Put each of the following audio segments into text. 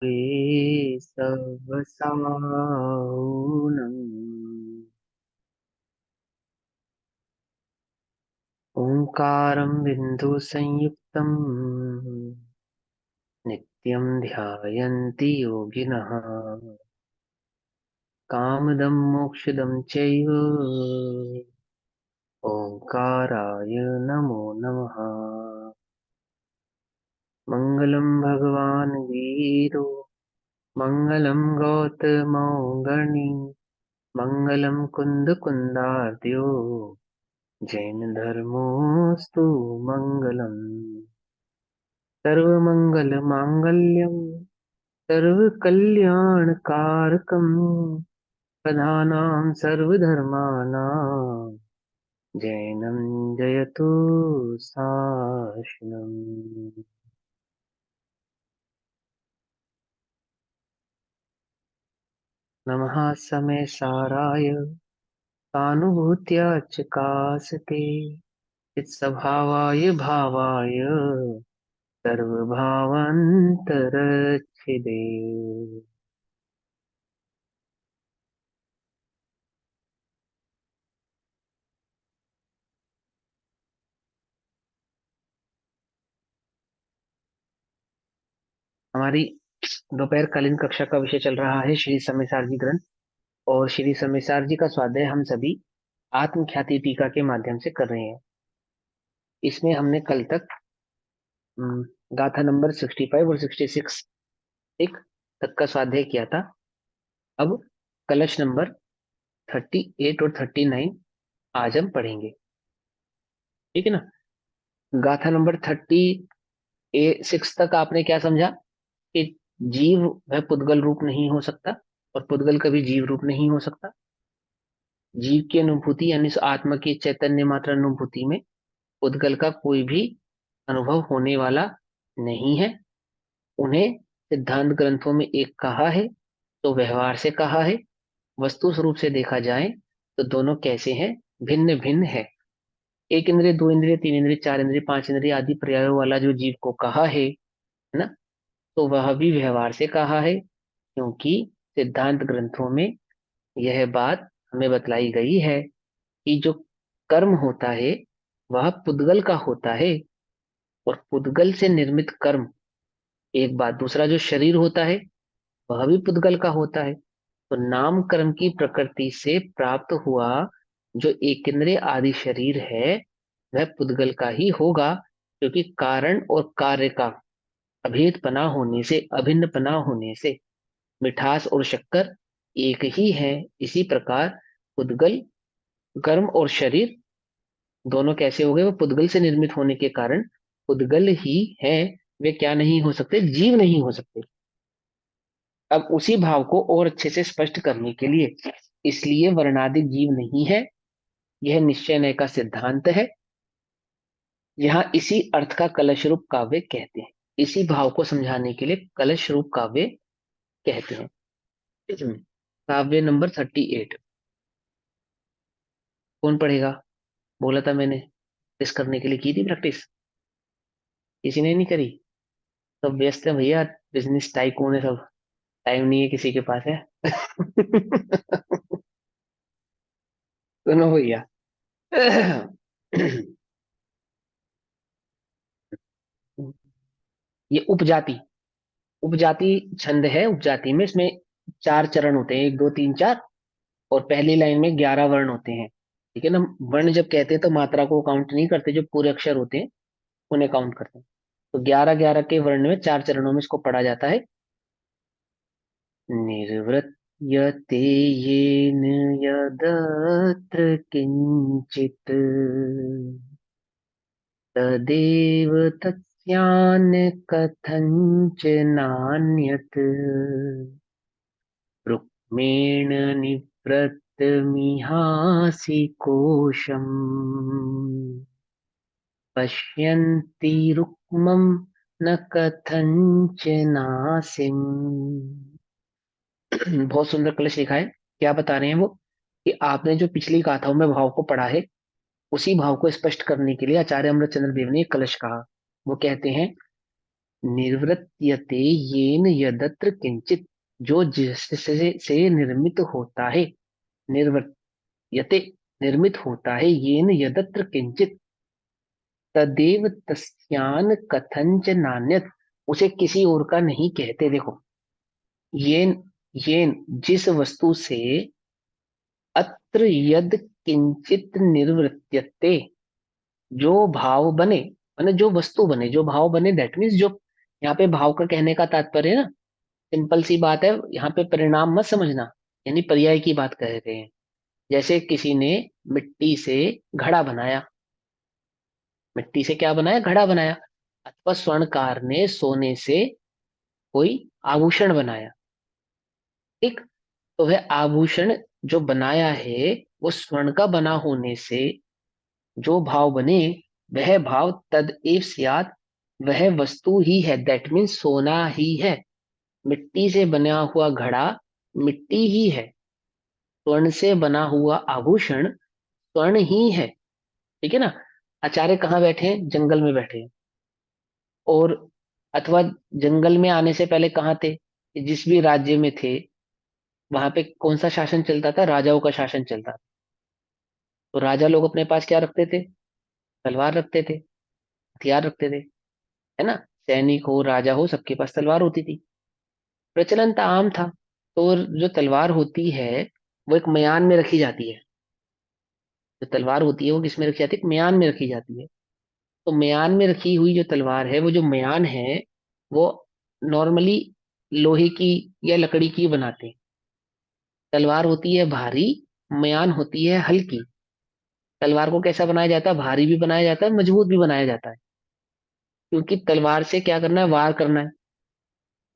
वे सब साऊनं ओंकारं बिन्दुसंयुक्तं नित्यं ध्यायन्ति योगिनः कामदं मोक्षदं चैव ओंकाराय नमो नमः। मङ्गलं भगवान् वीरो मङ्गलं गौतमौगणी मङ्गलं कुन्दकुन्दार्द्यो जैनधर्मोऽस्तु मङ्गलम्। सर्वमङ्गलमाङ्गल्यं सर्वकल्याणकारकं प्रधानां सर्वधर्माणां जैनं जयतु शासनम्। नमः समय साराय सानुभूत्या च कासते चित्स्वभावाय भावाय सर्वभावान्तरच्छिदे। हमारी दोपहरकालीन कक्षा का विषय चल रहा है श्री समयसार जी ग्रंथ। और श्री समयसार जी का स्वाध्याय हम सभी आत्मख्याति टीका के माध्यम से कर रहे हैं। इसमें हमने कल तक गाथा नंबर 65 और 66 एक तक का स्वाध्याय किया था। अब कलश नंबर 38 और 39 आज हम पढ़ेंगे, ठीक है ना। गाथा नंबर 36 तक आपने क्या समझा कि जीव वह पुद्गल रूप नहीं हो सकता और पुद्गल कभी जीव रूप नहीं हो सकता। जीव की अनुभूति यानी उस आत्मा की चैतन्य मात्र अनुभूति में पुद्गल का कोई भी अनुभव होने वाला नहीं है। उन्हें सिद्धांत ग्रंथों में एक कहा है तो व्यवहार से कहा है। वस्तु स्वरूप से देखा जाए तो दोनों कैसे हैं, भिन्न भिन्न है। एक इंद्रिय, दो इंद्रिय, तीन इंद्रिय, चार इंद्रिय, पांच इंद्रिय आदि पर्यायों वाला जो जीव को कहा है ना, तो वह भी व्यवहार से कहा है, क्योंकि सिद्धांत ग्रंथों में यह बात हमें बतलाई गई है कि जो कर्म होता है वह पुद्गल का होता है और पुद्गल से निर्मित कर्म एक बात, दूसरा जो शरीर होता है वह भी पुद्गल का होता है। तो नाम कर्म की प्रकृति से प्राप्त हुआ जो एक इंद्रिय आदि शरीर है वह पुद्गल का ही होगा, क्योंकि कारण और कार्य का अभेद पना होने से, अभिन्न पना होने से मिठास और शक्कर एक ही है। इसी प्रकार पुद्गल, कर्म और शरीर दोनों कैसे हो गए, वो पुद्गल से निर्मित होने के कारण पुद्गल ही है। वे क्या नहीं हो सकते, जीव नहीं हो सकते। अब उसी भाव को और अच्छे से स्पष्ट करने के लिए, इसलिए वर्णादिक जीव नहीं है, यह निश्चय नय का सिद्धांत है। यहाँ इसी अर्थ का कलश रूप काव्य कहते हैं। इसी भाव को समझाने के लिए कलश रूप काव्य कहते हैं। काव्य नंबर 38 कौन पढ़ेगा? बोला था मैंने प्रैक्टिस करने के लिए, की थी प्रैक्टिस? किसी ने नहीं करी? सब व्यस्त है भैया, बिजनेस टाइकून है सब, टाइम नहीं है किसी के पास है। सुनो भैया। ये उपजाति, उपजाति छंद है। उपजाति में इसमें चार चरण होते हैं, एक दो तीन चार, और पहली लाइन में 11 वर्ण होते हैं, ठीक है ना। वर्ण जब कहते हैं तो मात्रा को काउंट नहीं करते, जो पूरे अक्षर होते हैं उन्हें काउंट करते हैं। तो 11 11 के वर्ण में चार चरणों में इसको पढ़ा जाता है। निर्वृत्यते येन यदत्र किंचित तदेव तस्यान् कथञ्च नान्यत् रुक्मेण निवृत्तमिहासि कोशम् पश्यन्ति रुक्मं न कथञ्च नासिम्। बहुत सुंदर कलश लिखा है। क्या बता रहे हैं वो, कि आपने जो पिछली गाथाओं में भाव को पढ़ा है उसी भाव को स्पष्ट करने के लिए आचार्य अमृतचंद्र देव ने एक कलश कहा। वो कहते हैं निर्वृत्यते येन यदत्र किंचित, जो जिससे से निर्मित होता है, निर्वर्त्यते, निर्मित होता है, येन यदत्र किंचित, तदेव तस्यान कथंच नान्यत, उसे किसी और का नहीं कहते। देखो, येन, येन जिस वस्तु से, अत्र यद किंचित निर्वृत्यते, जो भाव बने, माने जो वस्तु बने, जो भाव बने, दैट मीन्स जो, यहाँ पे भाव का कहने का तात्पर्य है ना, सिंपल सी बात है, यहाँ पे परिणाम मत समझना, यानी पर्याय की बात कर रहे हैं। जैसे किसी ने मिट्टी से घड़ा बनाया, मिट्टी से क्या बनाया, घड़ा बनाया, अथवा स्वर्णकार ने सोने से कोई आभूषण बनाया, ठीक। तो वह आभूषण जो बनाया है, वो स्वर्ण का बना होने से जो भाव बने, वह भाव तद एव स्यात्, वह वस्तु ही है, दैट मीन्स सोना ही है। मिट्टी से बना हुआ घड़ा मिट्टी ही है, स्वर्ण से बना हुआ आभूषण स्वर्ण ही है, ठीक है ना। आचार्य कहाँ बैठे हैं, जंगल में बैठे हैं, और अथवा जंगल में आने से पहले कहाँ थे, जिस भी राज्य में थे, वहां पे कौन सा शासन चलता था, राजाओं का शासन चलता था। तो राजा लोग अपने पास क्या रखते थे, तलवार रखते थे, हथियार रखते थे, है ना। सैनिक हो, राजा हो, सबके पास तलवार होती थी, प्रचलन था, आम था। तो जो तलवार होती है, वो एक म्यान में रखी जाती है। जो तलवार होती है वो किस में रखी जाती है, एक म्यान में रखी जाती है। तो म्यान में रखी हुई जो तलवार है, वो जो म्यान है, वो नॉर्मली लोहे की या लकड़ी की बनाते हैं। तलवार होती है भारी, म्यान होती है हल्की। तलवार को कैसा बनाया जाता है, भारी भी बनाया जाता है, मजबूत भी बनाया जाता है। क्योंकि तलवार से क्या करना है, वार करना है,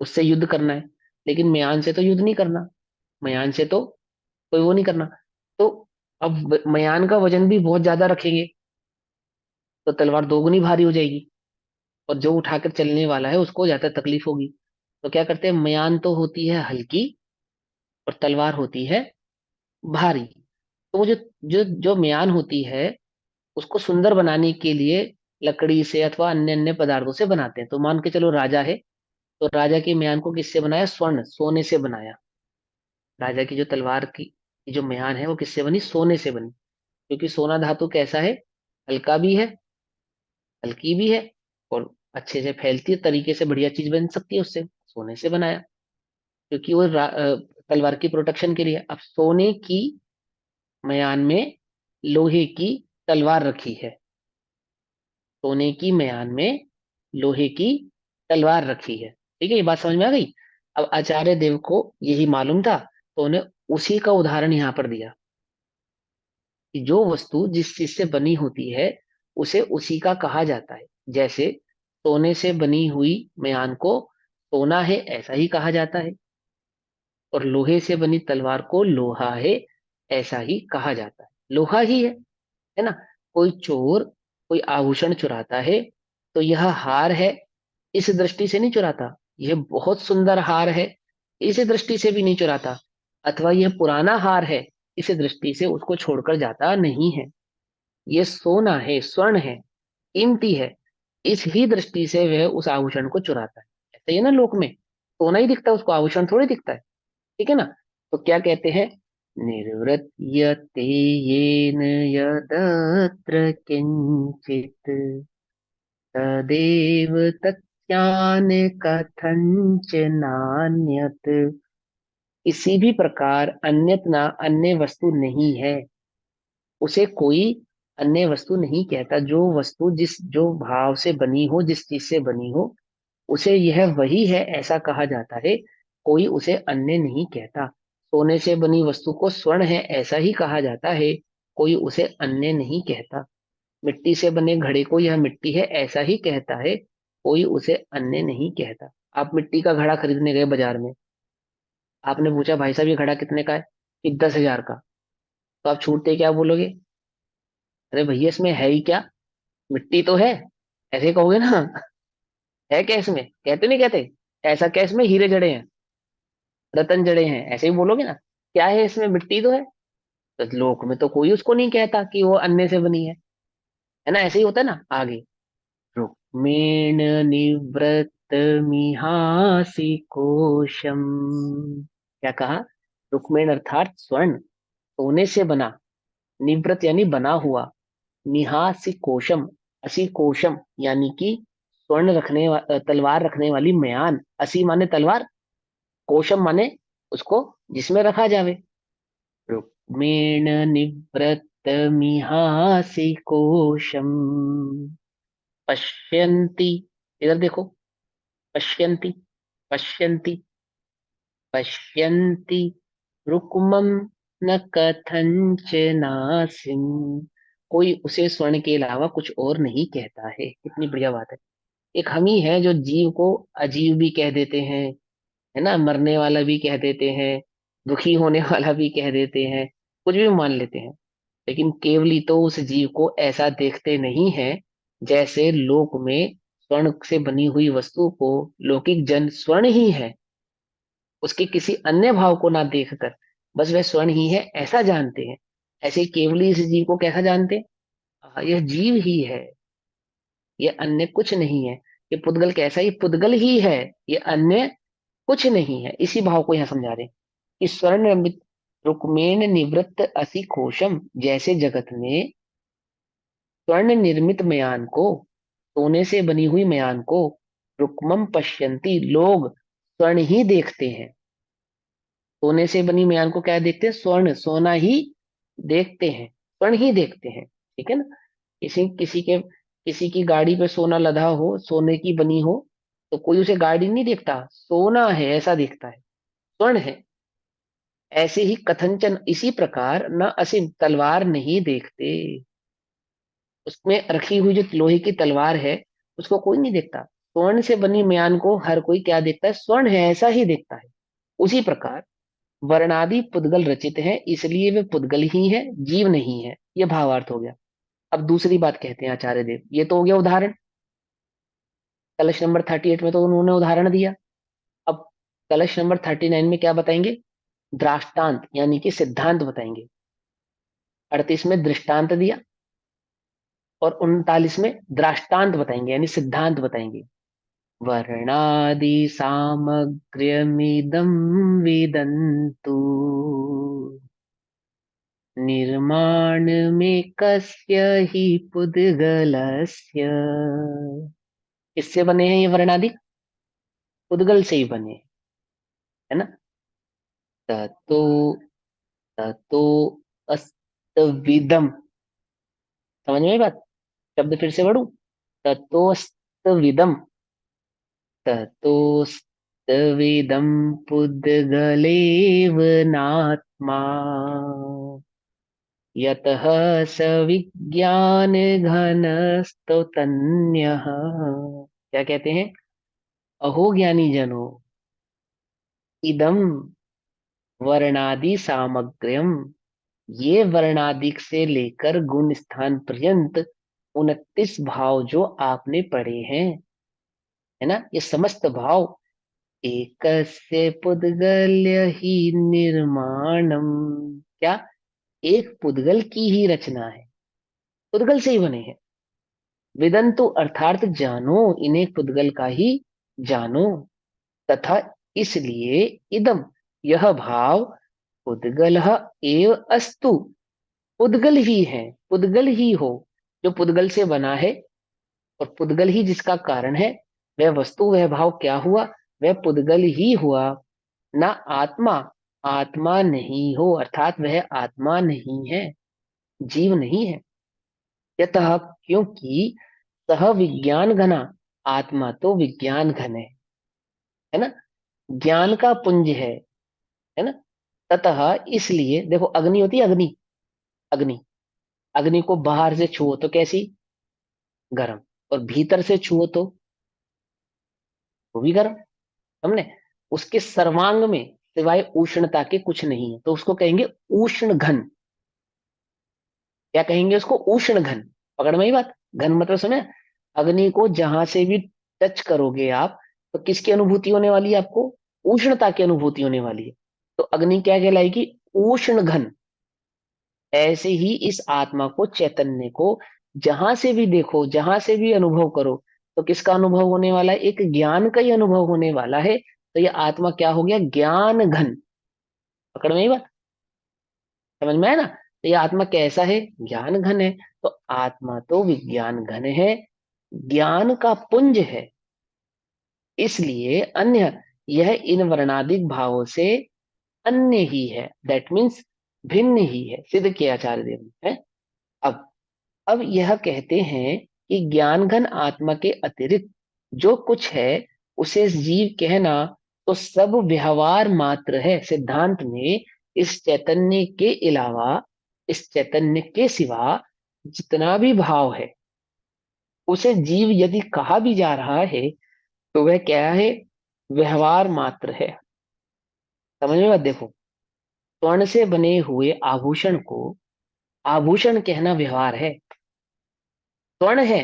उससे युद्ध करना है। लेकिन म्यान से तो युद्ध नहीं करना, म्यान से तो कोई वो नहीं करना। तो अब म्यान का वजन भी बहुत ज्यादा रखेंगे, तो तलवार दोगुनी भारी हो जाएगी, और जो उठाकर चलने वाला है उसको ज्यादा तकलीफ होगी। तो क्या करते हैं, म्यान तो होती है हल्की और तलवार होती है भारी। तो वो जो जो जो म्यान होती है, उसको सुंदर बनाने के लिए लकड़ी से अथवा अन्य अन्य पदार्थों से बनाते हैं। तो मान के चलो राजा है, तो राजा की म्यान को किससे बनाया, स्वर्ण, सोने से बनाया। राजा की जो तलवार की जो म्यान है, वो किससे बनी, सोने से बनी। क्योंकि सोना धातु कैसा है, हल्का भी है, हल्की भी है, और अच्छे से फैलती है, तरीके से बढ़िया चीज बन सकती है उससे, सोने से बनाया। क्योंकि वो तलवार की प्रोटेक्शन के लिए। अब सोने की म्यान में लोहे की तलवार रखी है, सोने की म्यान में लोहे की तलवार रखी है, ठीक है, ये बात समझ में आ गई। अब आचार्य देव को यही मालूम था, तो उन्हें उसी का उदाहरण यहाँ पर दिया, कि जो वस्तु जिस चीज से बनी होती है, उसे उसी का कहा जाता है। जैसे सोने से बनी हुई म्यान को सोना है ऐसा ही कहा जाता है, और लोहे से बनी तलवार को लोहा है ऐसा ही कहा जाता है, लोहा ही है ना। कोई चोर कोई आभूषण चुराता है, तो यह हार है, इस दृष्टि से नहीं चुराता, यह बहुत सुंदर हार है, इस दृष्टि से भी नहीं चुराता, अथवा यह पुराना हार है, इस दृष्टि से उसको छोड़कर जाता नहीं है। ये सोना है, स्वर्ण है, कीमती है, इस ही दृष्टि से वह उस आभूषण को चुराता है। ऐसा ही है ना, लोक में सोना ही दिखता है उसको, आभूषण थोड़ी दिखता है, ठीक है ना। तो क्या कहते हैं, निर्वृत्यते येन यदत्र किंचित, तदेव तस्यान् कथंच नान्यत्। किसी भी प्रकार अन्यत ना अन्य वस्तु नहीं है, उसे कोई अन्य वस्तु नहीं कहता। जो वस्तु जिस जो भाव से बनी हो, जिस चीज से बनी हो, उसे यह वही है ऐसा कहा जाता है, कोई उसे अन्य नहीं कहता। सोने से बनी वस्तु को स्वर्ण है ऐसा ही कहा जाता है, कोई उसे अन्य नहीं कहता। मिट्टी से बने घड़े को यह मिट्टी है ऐसा ही कहता है, कोई उसे अन्य नहीं कहता। आप मिट्टी का घड़ा खरीदने गए बाजार में, आपने पूछा भाई साहब ये घड़ा कितने का है, कि 10,000 का। तो आप छूटते क्या बोलोगे, अरे भैया इसमें है ही क्या, मिट्टी तो है, ऐसे कहोगे ना। है क्या इसमें, कहते नहीं कहते, ऐसा क्या इसमें हीरे जड़े हैं, रतन जड़े हैं, ऐसे ही बोलोगे ना। क्या है इसमें, मिट्टी तो है। तो लोक में तो कोई उसको नहीं कहता कि वो अन्य से बनी है ना, ऐसे ही होता है ना। आगे, रुक्मेण मिहासी कोशम। क्या कहा? रुक्मेण अर्थात स्वर्ण, सोने से बना, निवृत यानी बना हुआ, मिहासी कोशम, असी कोशम यानी कि स्वर्ण तलवार रखने वाली म्यान। असी माने तलवार, कोशम माने उसको जिसमें रखा जावे। रुक्मेण निवृत मिहासी कोशम पश्यन्ति। इधर देखो, पश्यन्ति, पश्यन्ति, पश्यन्ति रुक्मं न कथंचनासिम। कोई उसे स्वर्ण के अलावा कुछ और नहीं कहता है। कितनी बढ़िया बात है। एक हम ही है जो जीव को अजीव भी कह देते हैं, है ना, मरने वाला भी कह देते हैं, दुखी होने वाला भी कह देते हैं, कुछ भी मान लेते हैं। लेकिन केवली तो उस जीव को ऐसा देखते नहीं है, जैसे लोक में स्वर्ण से बनी हुई वस्तु को लौकिक जन स्वर्ण ही है, उसके किसी अन्य भाव को ना देखकर बस वह स्वर्ण ही है ऐसा जानते हैं। ऐसे केवली इस जीव को कैसा जानते हैं? यह जीव ही है, यह अन्य कुछ नहीं है। ये पुद्गल कैसा? ये पुद्गल ही है, ये अन्य कुछ नहीं है। इसी भाव को यहाँ समझा रहे हैं कि स्वर्ण निर्मित रुक्मेण निवृत्त असी कोशम, जैसे जगत में स्वर्ण निर्मित मयान को, सोने से बनी हुई मयान को, रुक्मम पश्यन्ति, लोग स्वर्ण ही देखते हैं। सोने से बनी मयान को क्या देखते हैं? स्वर्ण, सोना ही देखते हैं, स्वर्ण ही देखते हैं। ठीक है ना? किसी की गाड़ी पे सोना लदा हो, सोने की बनी हो, तो कोई उसे गाड़ी नहीं देखता, सोना है ऐसा देखता है, स्वर्ण है। ऐसे ही कथंचन, इसी प्रकार न असीम, तलवार नहीं देखते। उसमें रखी हुई जो लोहे की तलवार है उसको कोई नहीं देखता। स्वर्ण से बनी म्यान को हर कोई क्या देखता है? स्वर्ण है ऐसा ही देखता है। उसी प्रकार वर्णादि पुद्गल रचित है, इसलिए वे पुद्गल ही है, जीव नहीं है। यह भावार्थ हो गया। अब दूसरी बात कहते हैं आचार्य देव, ये तो हो गया उदाहरण। कलश नंबर 38 में तो उन्होंने उदाहरण दिया। अब कलश नंबर 39 में क्या बताएंगे? दृष्टांत यानी कि सिद्धांत बताएंगे। 38 में दृष्टांत दिया और 39 में दृष्टांत बताएंगे यानी सिद्धांत बताएंगे। वर्णादि सामग्र्यमिदं विदन्तु निर्माण में कस्य ही पुद्गलस्य। किससे बने हैं ये वर्णादि? पुद्गल से ही बने हैं, है ना? ततो ततो अस्तविदम। समझ में आई बात? शब्द फिर से पढ़ूं। ततोस्तविदम, ततोस्तविदम पुद्गलेव नात्मा यतः स विज्ञान घनस्तोतन्यः। क्या कहते हैं? अहो ज्ञानी जनो, इदम वर्णादि सामग्र्यम, ये वर्णादिक से लेकर गुण स्थान पर्यंत 29 भाव जो आपने पढ़े हैं, है ना, ये समस्त भाव एकस्य पुद्गल्य ही निर्माणम। क्या? एक पुद्गल की ही रचना है, पुद्गल से ही बने हैं। वेदंतु अर्थात जानो, इन्हें पुद्गल का ही जानो। तथा इसलिए इदम, यह भाव, पुद्गल एव अस्तु, पुद्गल ही है, पुद्गल ही हो, जो पुद्गल से बना है और पुद्गल ही जिसका कारण है, वह वस्तु वह भाव क्या हुआ? वह पुद्गल ही हुआ। ना आत्मा, आत्मा नहीं हो, अर्थात वह आत्मा नहीं है, जीव नहीं है। यतः, क्योंकि सह विज्ञान घना, आत्मा तो विज्ञान घन है ना, ज्ञान का पुंज है ना। ततः, इसलिए देखो, अग्नि होती है, अग्नि, अग्नि, अग्नि को बाहर से छुओ तो कैसी? गर्म। और भीतर से छुओ तो वो भी गर्म। हमने उसके सर्वांग में सिवाय उष्णता के कुछ नहीं है, तो उसको कहेंगे उष्ण घन। क्या कहेंगे उसको? उष्ण घन। पकड़ में ही बात। घन मतलब सुने, अग्नि को जहां से भी टच करोगे आप, तो किसकी अनुभूति होने वाली है आपको? उष्णता की अनुभूति होने वाली है। तो अग्नि क्या कहलाएगी? उष्ण घन। ऐसे ही इस आत्मा को, चैतन्य को जहां से भी देखो, जहां से भी अनुभव करो, तो किसका अनुभव होने वाला है? एक ज्ञान का ही अनुभव होने वाला है। तो ये आत्मा क्या हो गया? ज्ञान घन। पकड़ में ही बात, समझ में आया ना? तो ये आत्मा कैसा है? ज्ञान घन है। तो आत्मा तो विज्ञान घन है, ज्ञान का पुंज है, इसलिए अन्य, यह इन वर्णादिक भावों से अन्य ही है। दैट मीन्स भिन्न ही है, सिद्ध किया आचार्य देव ने है। अब अब यह कहते हैं कि ज्ञान घन आत्मा के अतिरिक्त जो कुछ है उसे जीव कहना तो सब व्यवहार मात्र है। सिद्धांत में इस चैतन्य के अलावा, इस चैतन्य के सिवा जितना भी भाव है उसे जीव यदि कहा भी जा रहा है तो वह क्या है? व्यवहार मात्र है। समझ में बात? देखो, स्वर्ण से बने हुए आभूषण को आभूषण कहना व्यवहार है। स्वर्ण है,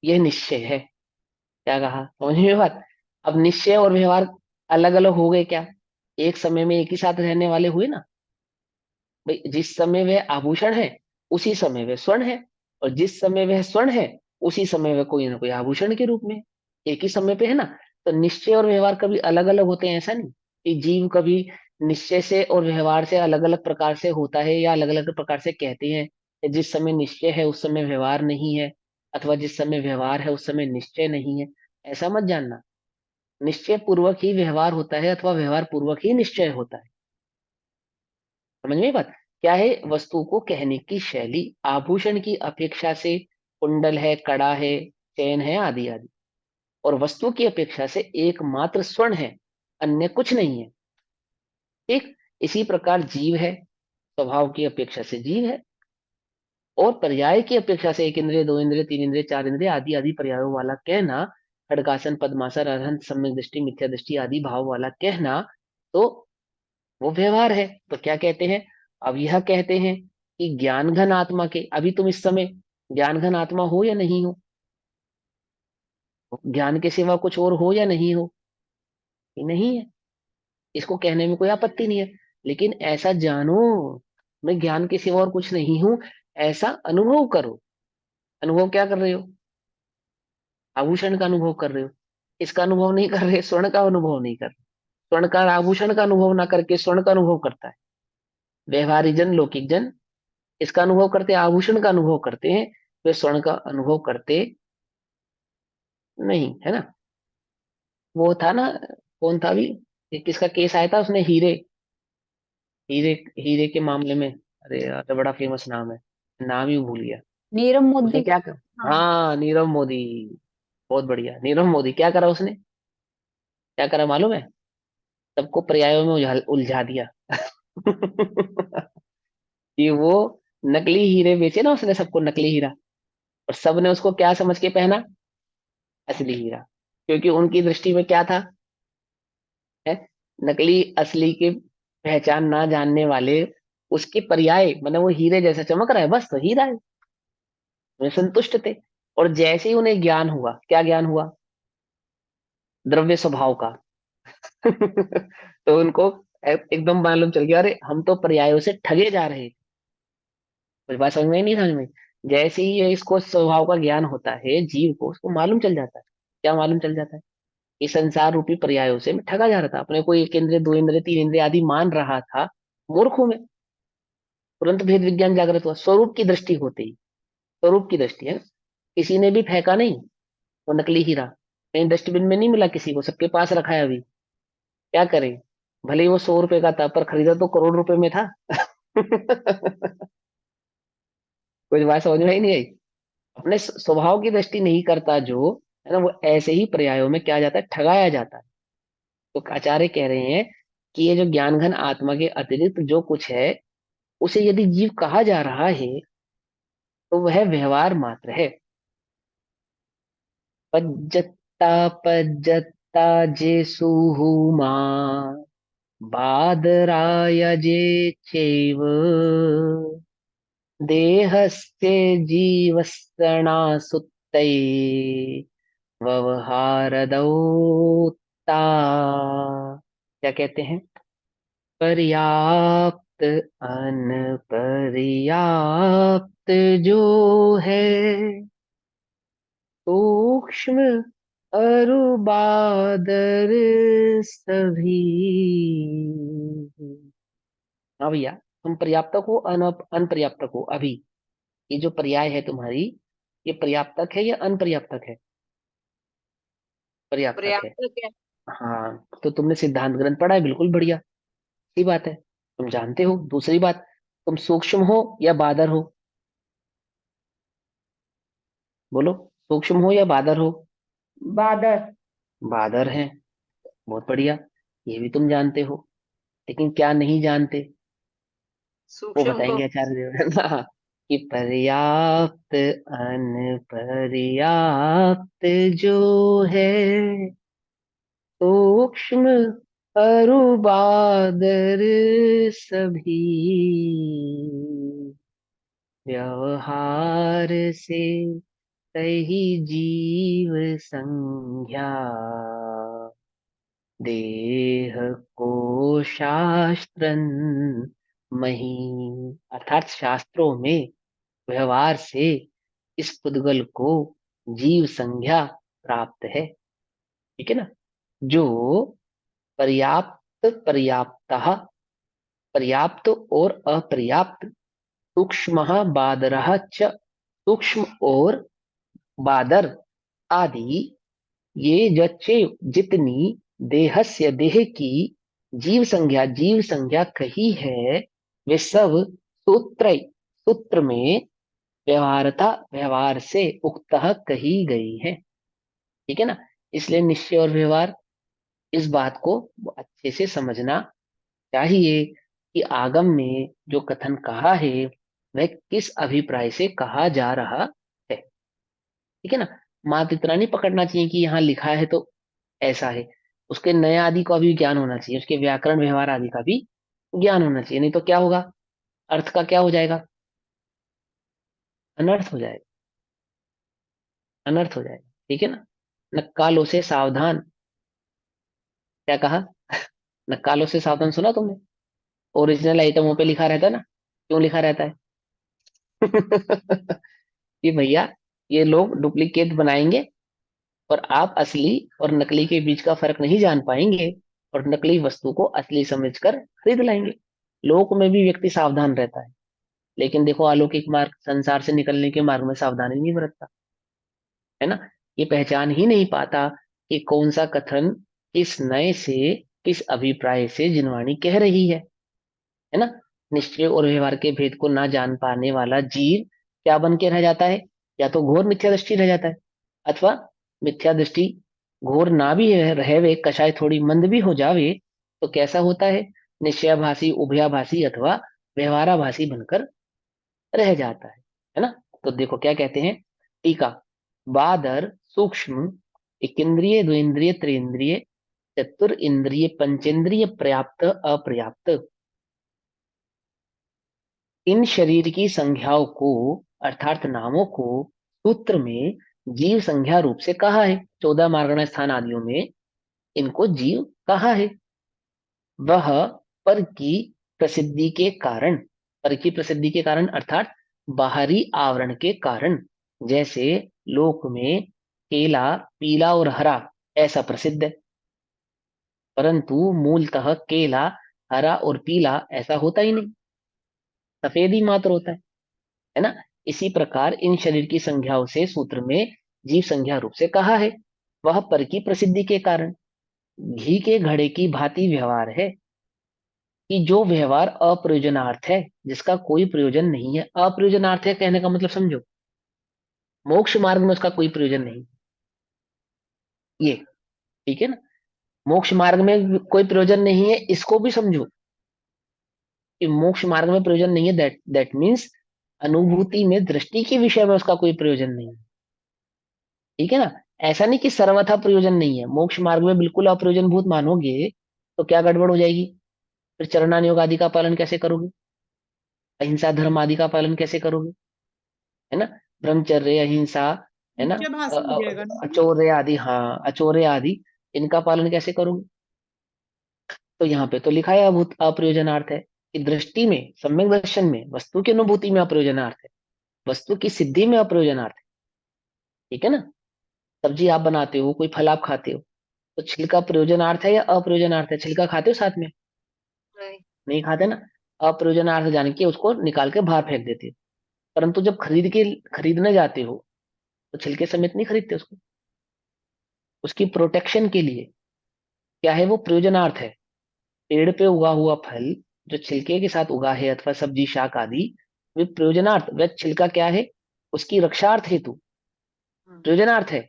यह निश्चय है। क्या कहा? समझ में बात? अब निश्चय और व्यवहार अलग अलग हो गए क्या? एक समय में एक ही साथ रहने वाले हुए ना भाई। जिस समय वह आभूषण है उसी समय वह स्वर्ण है, और जिस समय वह स्वर्ण है उसी समय वह कोई ना कोई आभूषण के रूप में एक ही समय पे है ना। तो निश्चय और व्यवहार कभी अलग अलग होते हैं ऐसा नहीं कि जीव कभी निश्चय से और व्यवहार से अलग अलग प्रकार से होता है या अलग अलग प्रकार से कहते हैं कि जिस समय निश्चय है उस समय व्यवहार नहीं है, अथवा जिस समय व्यवहार है उस समय निश्चय नहीं है। ऐसा मत जानना। निश्चय पूर्वक ही व्यवहार होता है अथवा व्यवहार पूर्वक ही निश्चय होता है। समझ में बात? क्या है? वस्तु को कहने की शैली आभूषण की अपेक्षा से, कुंडल है, कड़ा है, चैन है, आदि आदि, और वस्तु की अपेक्षा से एकमात्र स्वर्ण है, अन्य कुछ नहीं है। ठीक इसी प्रकार जीव है, स्वभाव की अपेक्षा से जीव है, और पर्याय की अपेक्षा से एक इंद्रिय, दो इंद्रिय, तीन इंद्रिय, चार इंद्रिय, आदि आदि पर्यायों वाला कहना, खड़गासन, पद्मासन, अरहंत, सम्यक दृष्टि, मिथ्या दृष्टि आदि भाव वाला कहना, तो वो व्यवहार है। तो क्या कहते हैं? अब यह कहते हैं कि ज्ञान घन आत्मा के, अभी तुम इस समय ज्ञान घन आत्मा हो या नहीं हो? ज्ञान के सिवा कुछ और हो या नहीं हो? कि नहीं है। इसको कहने में कोई आपत्ति नहीं है, लेकिन ऐसा जानो, मैं ज्ञान के सिवा और कुछ नहीं हूं, ऐसा अनुभव करो। अनुभव क्या कर रहे हो? आभूषण का अनुभव कर रहे हो। इसका अनुभव नहीं कर रहे, स्वर्ण का अनुभव नहीं कर रहे। स्वर्ण का आभूषण का अनुभव ना करके स्वर्ण का अनुभव करता है। व्यवहारिक जन, लौकिक जन इसका अनुभव करते हैं, आभूषण का अनुभव करते हैं, वे स्वर्ण का अनुभव करते नहीं, है ना। वो था ना, कौन था भी, किसका केस आया था, उसने हीरे, हीरे हीरे के मामले में। अरे यार, तो बड़ा फेमस नाम है, नाम ही भूल गया। नीरव उसने मोदी। क्या कर, हाँ। हाँ, नीरव मोदी। बहुत बढ़िया, नीरव मोदी क्या करा उसने? क्या करा मालूम है? सबको पर्यायों में उलझा उलझा दिया। कि वो नकली हीरे बेचे ना उसने, सबको नकली हीरा, और सबने उसको क्या समझ के पहना? असली हीरा। क्योंकि उनकी दृष्टि में क्या था? है, नकली असली के पहचान ना जानने वाले उसके पर्याय, मतलब वो हीरे जैसा चमक रहा है, बस तो हीरा है। वे संतुष्ट थे। और जैसे ही उन्हें ज्ञान हुआ, क्या ज्ञान हुआ? द्रव्य स्वभाव का। तो उनको एकदम मालूम चल गया, अरे हम तो पर्यायों से ठगे जा रहे थे। कुछ बात समझ में नहीं, समझ में? जैसे ही ये इसको स्वभाव का ज्ञान होता है जीव को, उसको मालूम चल जाता है। क्या मालूम चल जाता है? कि संसार रूपी पर्यायों से मैं ठगा जा रहा था, अपने को एक इंद्रिय, दो इंद्रिय, तीन इंद्रिय आदि मान रहा था। मूर्ख हूं मैं। तुरंत भेद विज्ञान जागृत हुआ, स्वरूप की दृष्टि होते ही। स्वरूप की दृष्टि है। किसी ने भी फेंका नहीं वो नकली हीरा, कहीं डस्टबिन में नहीं मिला किसी को, सबके पास रखा है अभी। क्या करें? भले ही वो 100 रुपए का था, पर खरीदा तो करोड़ रुपए में था। कुछ बात समझ में ही नहीं आई। अपने स्वभाव की दृष्टि नहीं करता जो, है ना, वो ऐसे ही पर्यायों में क्या जाता है? ठगाया जाता है। तो आचार्य कह रहे हैं कि ये जो ज्ञान घन आत्मा के अतिरिक्त जो कुछ है उसे यदि जीव कहा जा रहा है तो वह व्यवहार मात्र है। पज्जत्ता पज्जत्ता जेसुहु मां बादराय जे चैव देहस्य जीवस्तरणा सुत्तै व्यवहारदौता। क्या कहते हैं? पर्याप्त अनपर्याप्त जो है सूक्ष्म अरुबादर सभी। हाँ भैया, तुम पर्याप्तक हो अनपर्याप्तक हो अभी? ये जो पर्याय है तुम्हारी, ये पर्याप्तक है या अनपर्याप्तक है? पर्याप्तक है। पर्याप्त क्या? हाँ, तो तुमने सिद्धांत ग्रंथ पढ़ा है, बिल्कुल बढ़िया, सही बात है, तुम जानते हो। दूसरी बात, तुम सूक्ष्म हो या बादर हो? बोलो, सूक्ष्म हो या बादर हो? बादर। बादर है, बहुत बढ़िया, ये भी तुम जानते हो। लेकिन क्या नहीं जानते, वो सूक्ष्म को। बताएंगे आचार्य देवव्रत कि पर्याप्त अनपर्याप्त जो है, सूक्ष्म अरुबादर सभी, व्यवहार से सही जीव संज्ञा, देह को शास्त्रन मही। अर्थात शास्त्रों में व्यवहार से इस पुद्गल को जीव संज्ञा प्राप्त है। ठीक है ना? जो पर्याप्त पर्याप्त, पर्याप्त और अपर्याप्त, सूक्ष्म बादर च, सूक्ष्म और बादर आदि, ये जच्चे जितनी देहस्य देह की जीव संज्ञा कही है, वे सब सूत्र सूत्र में व्यवहारता व्यवहार से उक्त कही गई है। ठीक है ना? इसलिए निश्चय और व्यवहार, इस बात को अच्छे से समझना चाहिए कि आगम में जो कथन कहा है, वह किस अभिप्राय से कहा जा रहा है। ठीक है ना? मात्र इतना नहीं पकड़ना चाहिए कि यहाँ लिखा है तो ऐसा है, उसके नए आदि का भी ज्ञान होना चाहिए, उसके व्याकरण व्यवहार आदि का भी ज्ञान होना चाहिए, नहीं तो क्या होगा, अर्थ का क्या हो जाएगा, अनर्थ हो जाएगा, अनर्थ हो जाएगा। ठीक है ना? नक्कालों से सावधान, क्या कहा? नक्कालों से सावधान, सुना तुमने? ओरिजिनल आइटमों पे लिखा रहता है ना, क्यों लिखा रहता है? कि भैया, ये लोग डुप्लीकेट बनाएंगे और आप असली और नकली के बीच का फर्क नहीं जान पाएंगे, और नकली वस्तु को असली समझकर खरीद लाएंगे। लोक में भी व्यक्ति सावधान रहता है, लेकिन देखो अलौकिक मार्ग, संसार से निकलने के मार्ग में सावधानी नहीं बरतता, है ना? ये पहचान ही नहीं पाता कि कौन सा कथन किस नए से, किस अभिप्राय से जिनवाणी कह रही है ना? निश्चय और व्यवहार के भेद को ना जान पाने वाला जीव क्या बन के रह जाता है? या तो घोर मिथ्या दृष्टि रह जाता है, अथवा मिथ्या दृष्टि घोर ना भी रहे कषाय थोड़ी मंद भी हो जावे, तो कैसा होता है? निश्चयाभासी, उभयाभासी अथवा व्यवहाराभासी बनकर रह जाता है ना? तो देखो क्या कहते हैं, टीका, बादर सूक्ष्म, एक इंद्रिय, दो इंद्रिय, त्रिंद्रिय, चतुर इंद्रिय, पंचेंद्रिय, पर्याप्त अपर्याप्त, इन शरीर की संज्ञाओं को, अर्थात नामों को सूत्र में जीव संज्ञा रूप से कहा है। 14 मार्गण स्थान आदियों में इनको जीव कहा है। वह पर की प्रसिद्धि के कारण, पर की प्रसिद्धि के कारण अर्थात बाहरी आवरण के कारण, जैसे लोक में केला पीला और हरा ऐसा प्रसिद्ध है, परंतु मूलतः केला हरा और पीला ऐसा होता ही नहीं, सफेद ही मात्र होता है ना? इसी प्रकार इन शरीर की संज्ञाओं से सूत्र में जीव संज्ञा रूप से कहा है। वह पर की प्रसिद्धि के कारण घी के घड़े की भांति व्यवहार है, कि जो व्यवहार अप्रयोजनार्थ है, जिसका कोई प्रयोजन नहीं है। अप्रयोजनार्थ है कहने का मतलब समझो, मोक्ष मार्ग में उसका कोई प्रयोजन नहीं, ये, ठीक है ना? मोक्ष मार्ग में कोई प्रयोजन नहीं है, इसको भी समझो कि मोक्ष मार्ग में प्रयोजन नहीं है, दैट मीन्स अनुभूति में दृष्टि के विषय में उसका कोई प्रयोजन नहीं है। ठीक है ना? ऐसा नहीं कि सर्वथा प्रयोजन नहीं है, मोक्ष मार्ग में बिल्कुल अप्रयोजन भूत मानोगे तो क्या गड़बड़ हो जाएगी? फिर चरणान योग आदि का पालन कैसे करोगे? अहिंसा धर्म आदि का पालन कैसे करोगे? है ना? ब्रह्मचर्य, अहिंसा, है ना? मुख्य भाषा हो जाएगा ना। अचौर्य आदि, हाँ अचौर्य आदि, इनका पालन कैसे करोगे? तो यहाँ पे तो लिखा है अभूत अप्रयोजनार्थ है, कि दृष्टि में, सम्यक दर्शन में, वस्तु की अनुभूति में अप्रयोजनार्थ है, वस्तु की सिद्धि में अप्रयोजनार्थ है। ठीक है ना? सब्जी आप बनाते हो, कोई फल आप खाते हो, तो छिलका प्रयोजनार्थ है या अप्रयोजनार्थ है? छिलका खाते हो साथ में? नहीं। नहीं खाते ना। अप्रयोजनार्थ जान के उसको निकाल के बाहर फेंक देते हो। परंतु जब खरीदने जाते हो तो छिलके समेत नहीं खरीदते उसको। उसकी प्रोटेक्शन के लिए क्या है, वो प्रयोजनार्थ है। पेड़ पे उगा हुआ फल जो छिलके के साथ उगा है, अथवा सब्जी शाक आदि, वे प्रयोजनार्थ, वह छिलका क्या है, उसकी रक्षार्थ हेतु प्रयोजनार्थ है।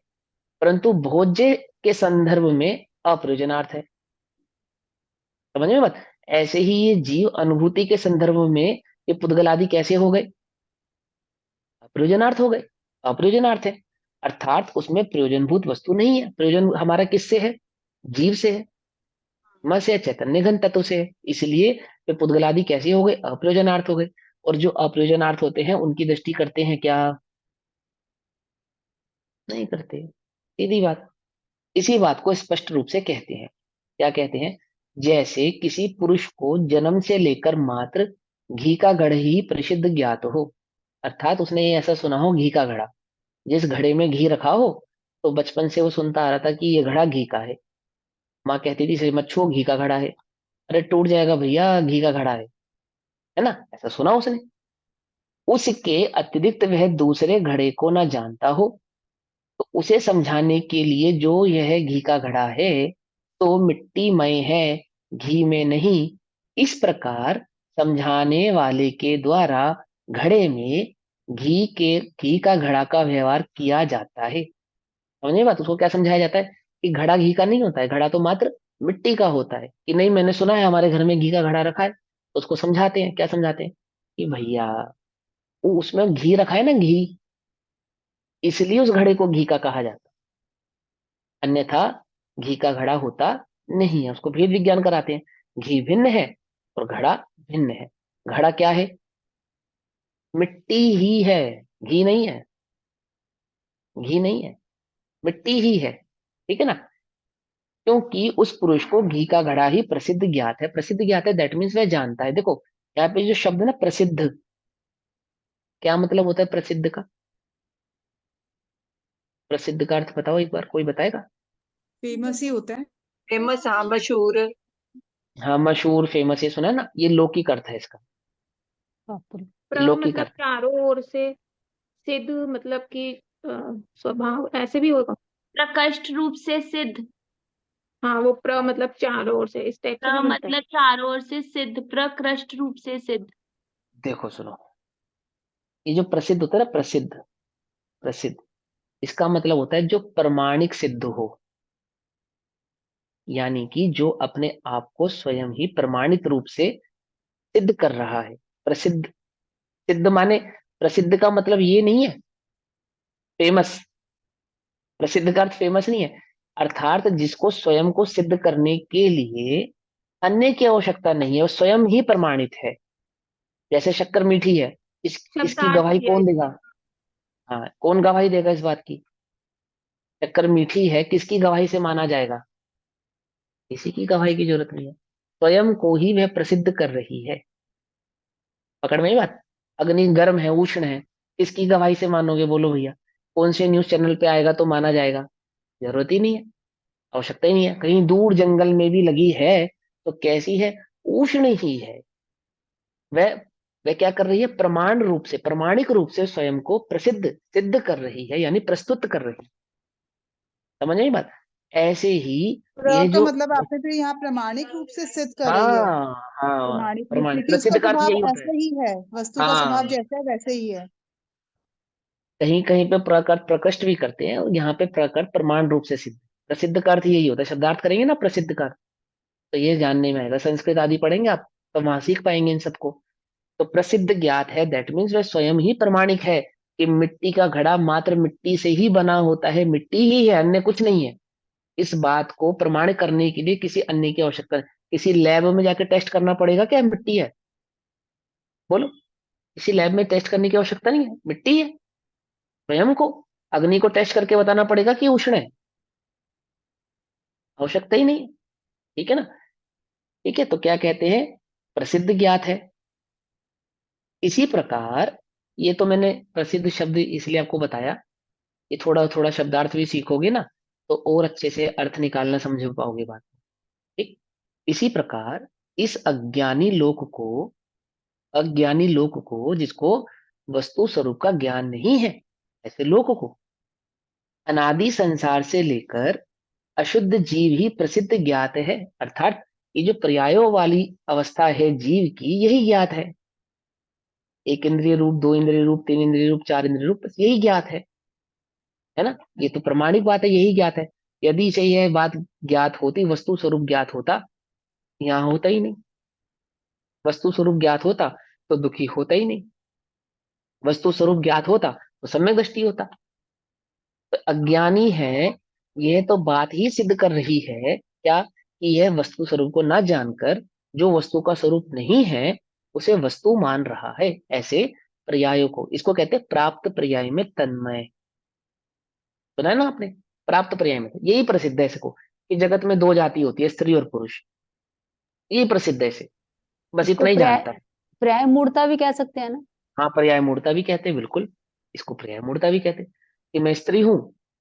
परंतु भोज्य के संदर्भ में अप्रयोजनार्थ है। समझ में बात? ऐसे ही ये जीव अनुभूति के संदर्भ में ये पुद्गल आदि कैसे हो गए? अप्रयोजनार्थ हो गए। अप्रयोजनार्थ है, अर्थात उसमें प्रयोजनभूत वस्तु नहीं है। प्रयोजन हमारा किससे है? जीव से है। म से चैतन्य घन तत्व से है। इसलिए वे पुद्गल आदि कैसे हो गए? अप्रयोजनार्थ हो गए। और जो अप्रयोजनार्थ होते हैं उनकी दृष्टि करते हैं क्या? नहीं करते। सीधी बात। इसी बात को स्पष्ट रूप से कहते हैं। क्या कहते हैं? जैसे किसी पुरुष को जन्म से लेकर मात्र घी का घड़ा ही प्रसिद्ध ज्ञात हो, अर्थात उसने ये ऐसा सुना हो, घी का घड़ा, जिस घड़े में घी रखा हो, तो बचपन से वो सुनता आ रहा था कि ये घड़ा घी का है। माँ कहती थी, श्रीमत छो, घी का घड़ा है। अरे टूट जाएगा भैया, घी का घड़ा है ना, ऐसा सुना उसने। उसके अतिरिक्त वह दूसरे घड़े को ना जानता हो, तो उसे समझाने के लिए जो यह घी का घड़ा है तो मिट्टीमय है, घी में नहीं, इस प्रकार समझाने वाले के द्वारा घड़े में घी का घड़ा का व्यवहार किया जाता है। समझे बात? उसको क्या समझाया जाता है कि घड़ा घी का नहीं होता है, घड़ा तो मात्र मिट्टी का होता है। कि नहीं, मैंने सुना है हमारे घर में घी का घड़ा रखा है, तो उसको समझाते हैं। क्या समझाते हैं? कि भैया वो उसमें घी रखा है ना, घी, इसलिए उस घड़े को घी का कहा जाता है। अन्यथा घी का घड़ा होता नहीं है। उसको भेद विज्ञान कराते हैं। घी भिन्न है और घड़ा भिन्न है। घड़ा क्या है? मिट्टी ही है, घी नहीं है। घी नहीं है, मिट्टी ही है। ठीक है ना? क्योंकि उस पुरुष को घी का घड़ा ही प्रसिद्ध ज्ञात है। प्रसिद्ध ज्ञात है, दैट मीन्स वह जानता है। देखो यहाँ पे जो शब्द है ना प्रसिद्ध, क्या मतलब होता है प्रसिद्ध का? प्रसिद्ध का अर्थ बताओ एक बार, कोई बताएगा? फेमस ही होता है। फेमस, हाँ, मशहूर। हाँ, मशहूर, फेमस, ये सुना है ना, ये लौकिक अर्थ है इसका। ये लौकिक मतलब अर्थ। चारों ओर से सिद्ध, मतलब कि स्वभाव ऐसे भी होगा। प्रकृष्ट रूप से सिद्ध। हाँ, वो मतलब चारों ओर से इस टाइप से भी बनता है। मतलब चारों ओर से सिद्ध, प्रकृष्ट रूप से सिद्ध। देखो सुनो, ये जो प्रसिद्ध होता है ना, प्रसिद्ध, प्रसिद्ध, इसका मतलब होता है जो प्रमाणिक सिद्ध हो, यानी कि जो अपने आप को स्वयं ही प्रमाणित रूप से सिद्ध कर रहा है। प्रसिद्ध, सिद्ध माने, प्रसिद्ध का मतलब ये नहीं है फेमस। प्रसिद्ध का अर्थ फेमस नहीं है। अर्थात जिसको स्वयं को सिद्ध करने के लिए अन्य की आवश्यकता नहीं है, वो स्वयं ही प्रमाणित है। जैसे शक्कर मीठी है, इसकी शब्दार्थ गवाही किया कौन इसने। देगा? हाँ, कौन गवाही देगा इस बात की? शक्कर मीठी है, किसकी गवाही से माना जाएगा? किसी की गवाही की जरूरत नहीं है, स्वयं को ही वह प्रसिद्ध कर रही है। पकड़ में ही बात? अग्नि गर्म है, उष्ण है, किसकी गवाही से मानोगे? बोलो भैया, कौन से न्यूज चैनल पे आएगा तो माना जाएगा? जरूरत ही नहीं है, आवश्यकता ही नहीं है। कहीं दूर जंगल में भी लगी है तो कैसी है? उष्ण ही है। वह वह क्या कर रही है? प्रमाण रूप से, प्रमाणिक रूप से स्वयं को प्रसिद्ध, सिद्ध कर रही है, यानी प्रस्तुत कर रही है। समझ आई बात? ऐसे ही ये तो जो, मतलब आपने तो यहाँ प्रमाणिक रूप से सिद्ध कर रही है। हाँ हाँ, प्रमाणिक रूप, प्रमाण, क्योंकि उसका प्रसिद्ध का अर्थ यही स्वभाव होता है। ऐसा ही है, वस्तु का स्वभाव हाँ, जैसा है वैसे ही है। कहीं कहीं पे प्रकट प्रकृष्ट भी करते हैं, और यहाँ पे प्रकट प्रमाण रूप से सिद्ध। प्रसिद्ध का अर्थ यही होता है। शब्दार्थ करेंगे ना प्रसिद्ध का, तो ये जानने में आएगा। संस्कृत आदि पढ़ेंगे आप तो वहां सीख पाएंगे इन सबको। तो प्रसिद्ध ज्ञात है, दैट मीन्स वह स्वयं ही प्रमाणिक है कि मिट्टी का घड़ा मात्र मिट्टी से ही बना होता है, मिट्टी ही है, अन्य कुछ नहीं है। इस बात को प्रमाण करने के लिए किसी अन्य की आवश्यकता नहीं। किसी लैब में जाकर टेस्ट करना पड़ेगा क्या मिट्टी है? बोलो, किसी लैब में टेस्ट करने की आवश्यकता नहीं है, मिट्टी है। स्वयं को, अग्नि को टेस्ट करके बताना पड़ेगा कि उष्ण है? आवश्यकता ही नहीं है। ठीक है ना? ठीक है, तो क्या कहते हैं? प्रसिद्ध ज्ञात है। इसी प्रकार, ये तो मैंने प्रसिद्ध शब्द इसलिए आपको बताया ये थोड़ा थोड़ा शब्दार्थ भी सीखोगे ना, तो और अच्छे से अर्थ निकालना समझ पाओगे बात। ठीक। इसी प्रकार इस अज्ञानी लोक को जिसको वस्तु स्वरूप का ज्ञान नहीं है, ऐसे लोक को अनादि संसार से लेकर अशुद्ध जीव ही प्रसिद्ध ज्ञात है। अर्थात ये जो पर्यायों वाली अवस्था है जीव की, यही ज्ञात है। एक इंद्रिय रूप, दो इंद्रिय रूप, तीन इंद्रिय रूप, चार इंद्रिय रूप, बस यही ज्ञात है ना। ये तो प्रमाणिक बात है, यही ज्ञात है। यदि से यह बात ज्ञात होती, वस्तु स्वरूप ज्ञात होता, यहाँ होता ही नहीं। वस्तु स्वरूप ज्ञात होता तो दुखी होता ही नहीं। वस्तु स्वरूप ज्ञात होता तो सम्यक दृष्टि होता। तो अज्ञानी है, यह तो बात ही सिद्ध कर रही है क्या, कि यह वस्तु स्वरूप को ना जानकर जो वस्तु का स्वरूप नहीं है उसे वस्तु मान रहा है। ऐसे पर्यायों को, इसको कहते हैं प्राप्त पर्याय में तन्मय। सुना है ना आपने, प्राप्त पर्याय में। यही प्रसिद्ध है इसको, कि जगत में दो जाति होती है, स्त्री और पुरुष। यही प्रसिद्ध है इसे, बस इसको इतना ही पर्याय जानता है। पर्याय मूर्ता भी कह सकते हैं ना। हाँ, पर्याय मूर्ता भी कहते हैं, बिल्कुल। इसको पर्याय मूर्ता भी कहते हैं, कि मैं स्त्री हूँ,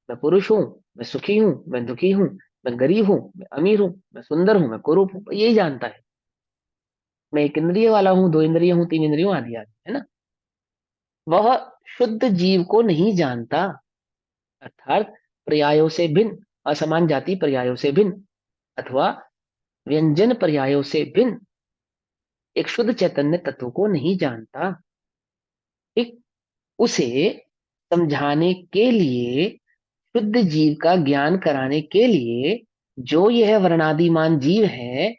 मैं पुरुष हूँ, मैं सुखी हूँ, मैं दुखी हूँ, मैं गरीब हूँ, मैं अमीर हूँ, मैं सुंदर हूँ, मैं कुरूप हूँ, यही जानता है। मैं एक इंद्रिय वाला हूँ, दो इंद्रिय हूँ, तीन इंद्रिय हूँ, आदि आदि, है ना। वह शुद्ध जीव को नहीं जानता, अर्थात पर्यायों से भिन्न, असमान जाति पर्यायों से भिन्न, अथवा व्यंजन पर्यायों से भिन्न एक शुद्ध चैतन्य तत्व को नहीं जानता। ठीक। उसे समझाने के लिए, शुद्ध जीव का ज्ञान कराने के लिए, जो यह वर्णादिमान जीव है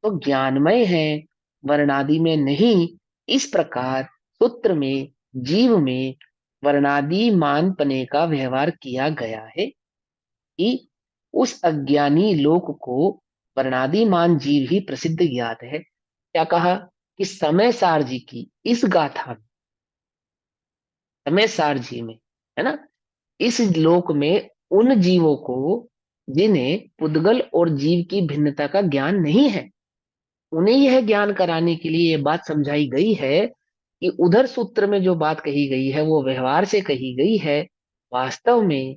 तो ज्ञानमय है, वर्णादि में नहीं। इस प्रकार सूत्र में जीव में वर्णादिमान पने का व्यवहार किया गया है, कि उस अज्ञानी लोक को वर्णादिमान जीव ही प्रसिद्ध ज्ञात है। क्या कहा, कि समय सार जी की इस गाथा में, समय सार जी में, है ना, इस लोक में उन जीवों को जिन्हें पुद्गल और जीव की भिन्नता का ज्ञान नहीं है, उन्हें यह ज्ञान कराने के लिए यह बात समझाई गई है, कि उधर सूत्र में जो बात कही गई है वो व्यवहार से कही गई है। वास्तव में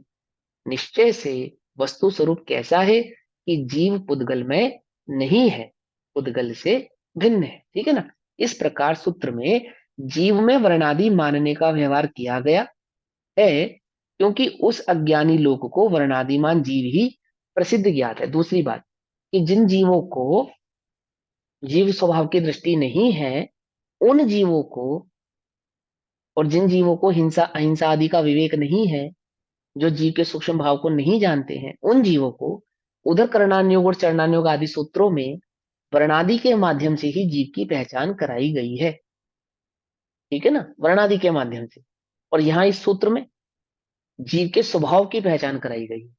निश्चय से वस्तु स्वरूप कैसा है, कि जीव पुद्गल में नहीं है, पुद्गल से भिन्न है। ठीक है ना। इस प्रकार सूत्र में जीव में वर्णादि मानने का व्यवहार किया गया है, क्योंकि उस अज्ञानी लोक को वर्णादिमान जीव ही प्रसिद्ध ज्ञात है। दूसरी बात, कि जिन जीवों को जीव स्वभाव की दृष्टि नहीं है, उन जीवों को, और जिन जीवों को हिंसा अहिंसा आदि का विवेक नहीं है, जो जीव के सूक्ष्म भाव को नहीं जानते हैं, उन जीवों को उधर करणानुयोग और चरणानुयोग आदि सूत्रों में वर्णादि के माध्यम से ही जीव की पहचान कराई गई है। ठीक है ना, वर्णादि के माध्यम से। और यहाँ इस सूत्र में जीव के स्वभाव की पहचान कराई गई है।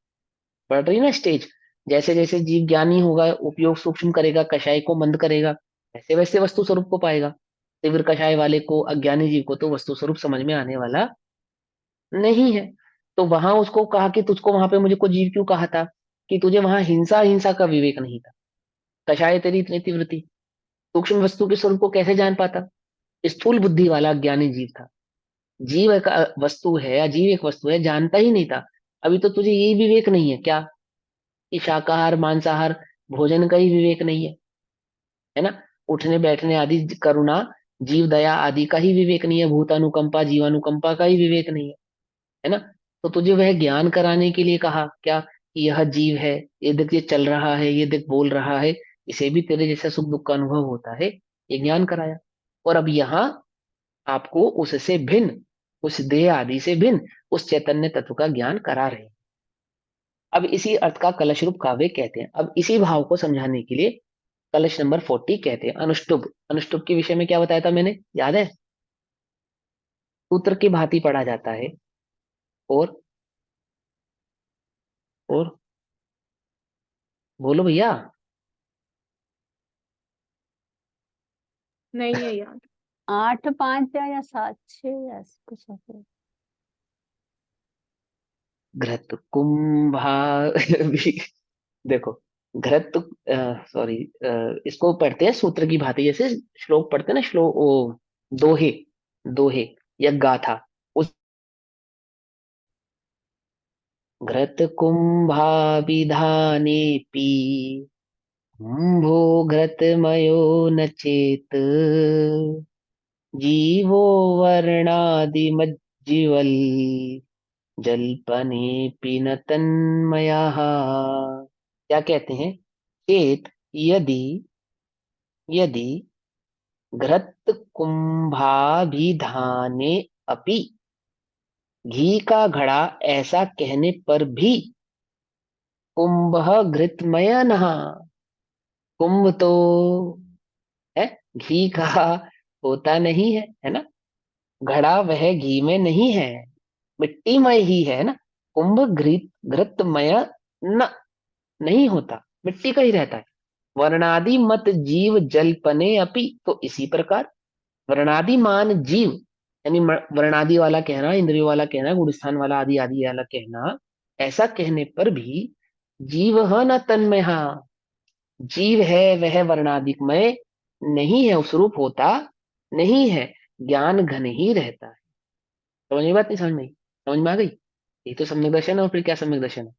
बढ़ रही ना स्टेज, जैसे जैसे जीव ज्ञानी होगा, उपयोग सूक्ष्म करेगा, कषाय को मंद करेगा, वैसे वैसे वस्तु स्वरूप को पाएगा। तीव्र कषाय वाले को, अज्ञानी जीव को तो वस्तु स्वरूप समझ में आने वाला नहीं है। तो वहां उसको कहा कि तुझको वहां पे मुझे को जीव क्यों कहा था, कि तुझे वहां हिंसा हिंसा का विवेक नहीं था। कषाय तेरी इतनी तीव्र थी, सूक्ष्म वस्तु के स्वरूप को कैसे जान पाता। स्थूल बुद्धि वाला अज्ञानी जीव था। जीव एक वस्तु है, अजीव एक वस्तु है, जानता ही नहीं था। अभी तो तुझे यही विवेक नहीं है क्या, कि शाकाहार मांसाहार भोजन का ही विवेक नहीं है ना। उठने बैठने आदि करुणा, जीव दया आदि का ही विवेक नहीं है। भूतानुकंपा जीवानुकंपा का ही विवेक नहीं है ना। तो तुझे वह ज्ञान कराने के लिए कहा क्या, कि यह जीव है, ये देख ये चल रहा है, ये देख बोल रहा है, इसे भी तेरे जैसा सुख दुख का अनुभव होता है, ये ज्ञान कराया। और अब यहाँ आपको उससे भिन्न, उस देह आदि से भिन्न उस चैतन्य तत्व का ज्ञान करा रहे हैं। अब इसी अर्थ का कलश रूप काव्य कहते हैं। अब इसी भाव को समझाने के लिए कलश नंबर 40 कहते हैं अनुष्टुप। अनुष्टुप के विषय में क्या बताया था मैंने, याद है। सूत्र की भांति पढ़ा जाता है, और और बोलो भैया। नहीं है याद। 8-5 या 7-6 ऐसे कुछ होते। घृत कुंभा देखो, घृत, सॉरी, इसको पढ़ते हैं सूत्र की भांति, जैसे श्लोक पढ़ते हैं ना, श्लोक वो दोहे, दोहे या गाथा, उस घृत कुंभाभिधानेऽपि कुंभो घृतमयो न चेत् जीवो वर्णादिमज्जीवल जल्पनेऽपि न तन्मयः। क्या कहते हैं? चेत यदि यदि घृत कुंभाभिधाने अपि, घी का घड़ा ऐसा कहने पर भी, कुंभ घृतमय नहा, कुंभ तो है घी का होता नहीं है ना, घड़ा वह घी में नहीं है, मिट्टीमय ही है ना। कुंभ घृतमय न नहीं होता, मिट्टी का ही रहता है। वर्णादि मत जीव जलपने अपि, तो इसी प्रकार वर्णादिमान जीव, यानी वर्णादि वाला कहना, इंद्रियों वाला कहना, गुणस्थान वाला, आदि आदि वाला कहना, ऐसा कहने पर भी जीव है न तन्मय, जीव है वह वर्णादिकमय नहीं है, उस रूप होता नहीं है, ज्ञान घन ही रहता है। समझ में बात नहीं? समझ में आई? समझ में आ गई? ये तो सम्यक दर्शन है, और फिर क्या सम्यक दर्शन है?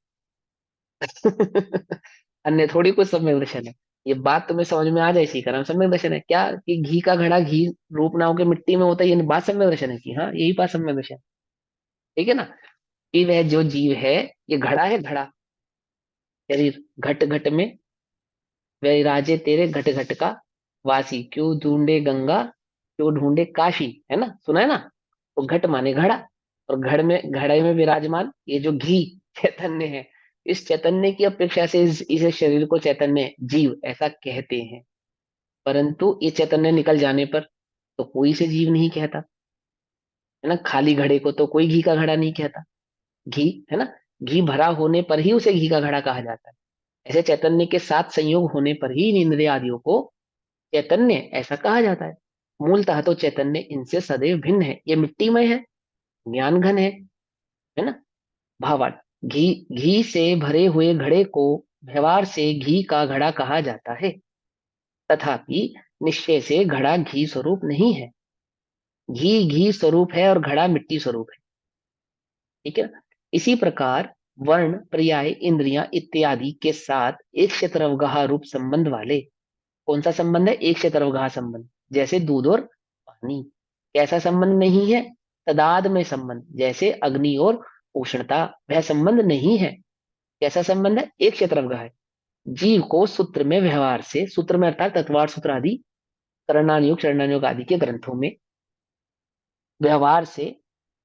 अन्य थोड़ी कुछ सम्यक दर्शन है। ये बात तुम्हें समझ में आ जाए इसी का नाम सम्यक दर्शन है। क्या कि घी का घड़ा घी रूप ना होकर मिट्टी में होता है, ये बात सम्यक दर्शन है कि हाँ यही बात सम्यक दर्शन है। ठीक है ना? कि वह जो जीव है, ये घड़ा है, घड़ा शरीर, घट घट में वह राजे तेरे घट घट का वासी, क्यों ढूंढे गंगा क्यों ढूंढे काशी, है ना? सुना है ना? तो घट माने घड़ा, और घड़े में विराजमान ये जो घी चैतन्य है, इस चैतन्य की अपेक्षा से इस शरीर को चैतन्य जीव ऐसा कहते हैं। परंतु ये चैतन्य निकल जाने पर तो कोई से जीव नहीं कहता, है ना? खाली घड़े को तो कोई घी का घड़ा नहीं कहता। घी, है ना, घी भरा होने पर ही उसे घी का घड़ा कहा जाता है। ऐसे चैतन्य के साथ संयोग होने पर ही इन इंद्रिय आदियों को चैतन्य ऐसा कहा जाता है। मूलतः तो चैतन्य इनसे सदैव भिन्न है, ये मिट्टीमय है, ज्ञान घन है ना? भावार्थ, घी घी से भरे हुए घड़े को व्यवहार से घी का घड़ा कहा जाता है, तथापि निश्चय से घड़ा घी स्वरूप नहीं है। घी घी स्वरूप है और घड़ा मिट्टी स्वरूप है। ठीक है ना? इसी प्रकार वर्ण, पर्याय, इंद्रियां इत्यादि के साथ एक क्षेत्रवगाह रूप संबंध वाले, कौन सा संबंध है? एक क्षेत्रवगाह संबंध, जैसे दूध और पानी। कैसा संबंध नहीं है? तदाद में संबंध, जैसे अग्नि और उष्णता, वह संबंध नहीं है। कैसा संबंध है? एक क्षेत्रवगाह है। जीव को सूत्र में व्यवहार से, सूत्र में अर्थात तत्वार सूत्र आदि, करणानुयोग चरणानुयोग आदि के ग्रंथों में व्यवहार से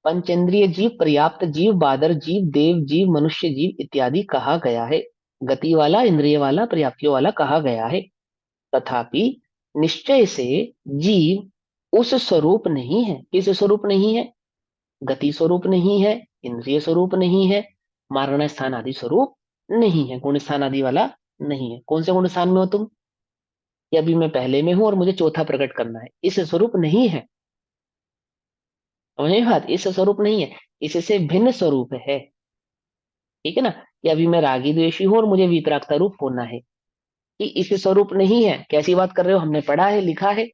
पंचेंद्रिय जीव, पर्याप्त जीव, बादर जीव, देव जीव, मनुष्य जीव इत्यादि कहा गया है। गति वाला, इंद्रिय वाला, पर्याप्तियों वाला कहा गया है। तथापि निश्चय से जीव उस स्वरूप नहीं है। किस स्वरूप नहीं है? गति स्वरूप नहीं है, इंद्रिय स्वरूप नहीं है, मारण स्थान आदि स्वरूप नहीं है, गुण स्थान आदि वाला नहीं है। कौन से गुण स्थान में हो तुम? कि अभी मैं पहले में हूं और मुझे चौथा प्रकट करना है, इस स्वरूप नहीं है। समझे बात? इस स्वरूप नहीं है, इससे भिन्न स्वरूप है। ठीक है ना? कि अभी मैं रागी द्वेषी हूं और मुझे वीतरागता रूप होना है, कि इस स्वरूप नहीं है। कैसी बात कर रहे हो? हमने पढ़ा है, लिखा है,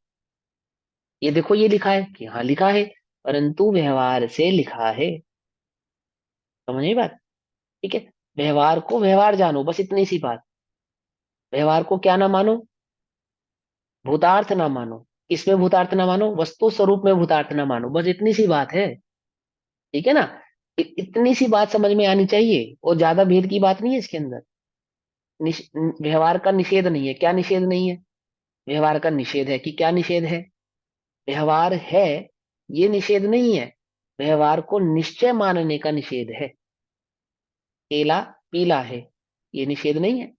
ये देखो ये लिखा है कि हाँ लिखा है, परंतु व्यवहार से लिखा है। समझे बात? ठीक है? व्यवहार को व्यवहार जानो, बस इतनी सी बात। व्यवहार को क्या ना मानो? भूतार्थ ना मानो। किसमें भूतार्थ ना मानो? वस्तु स्वरूप में भूतार्थ ना मानो, बस इतनी सी बात है। ठीक है ना? इतनी सी बात समझ में आनी चाहिए, और ज्यादा भेद की बात नहीं है इसके अंदर। व्यवहार का निषेध नहीं है। क्या निषेध नहीं है? व्यवहार का निषेध है। कि क्या निषेध है? व्यवहार है, ये निषेध नहीं है, व्यवहार को निश्चय मानने का निषेध है। केला पीला है, ये निषेध नहीं है,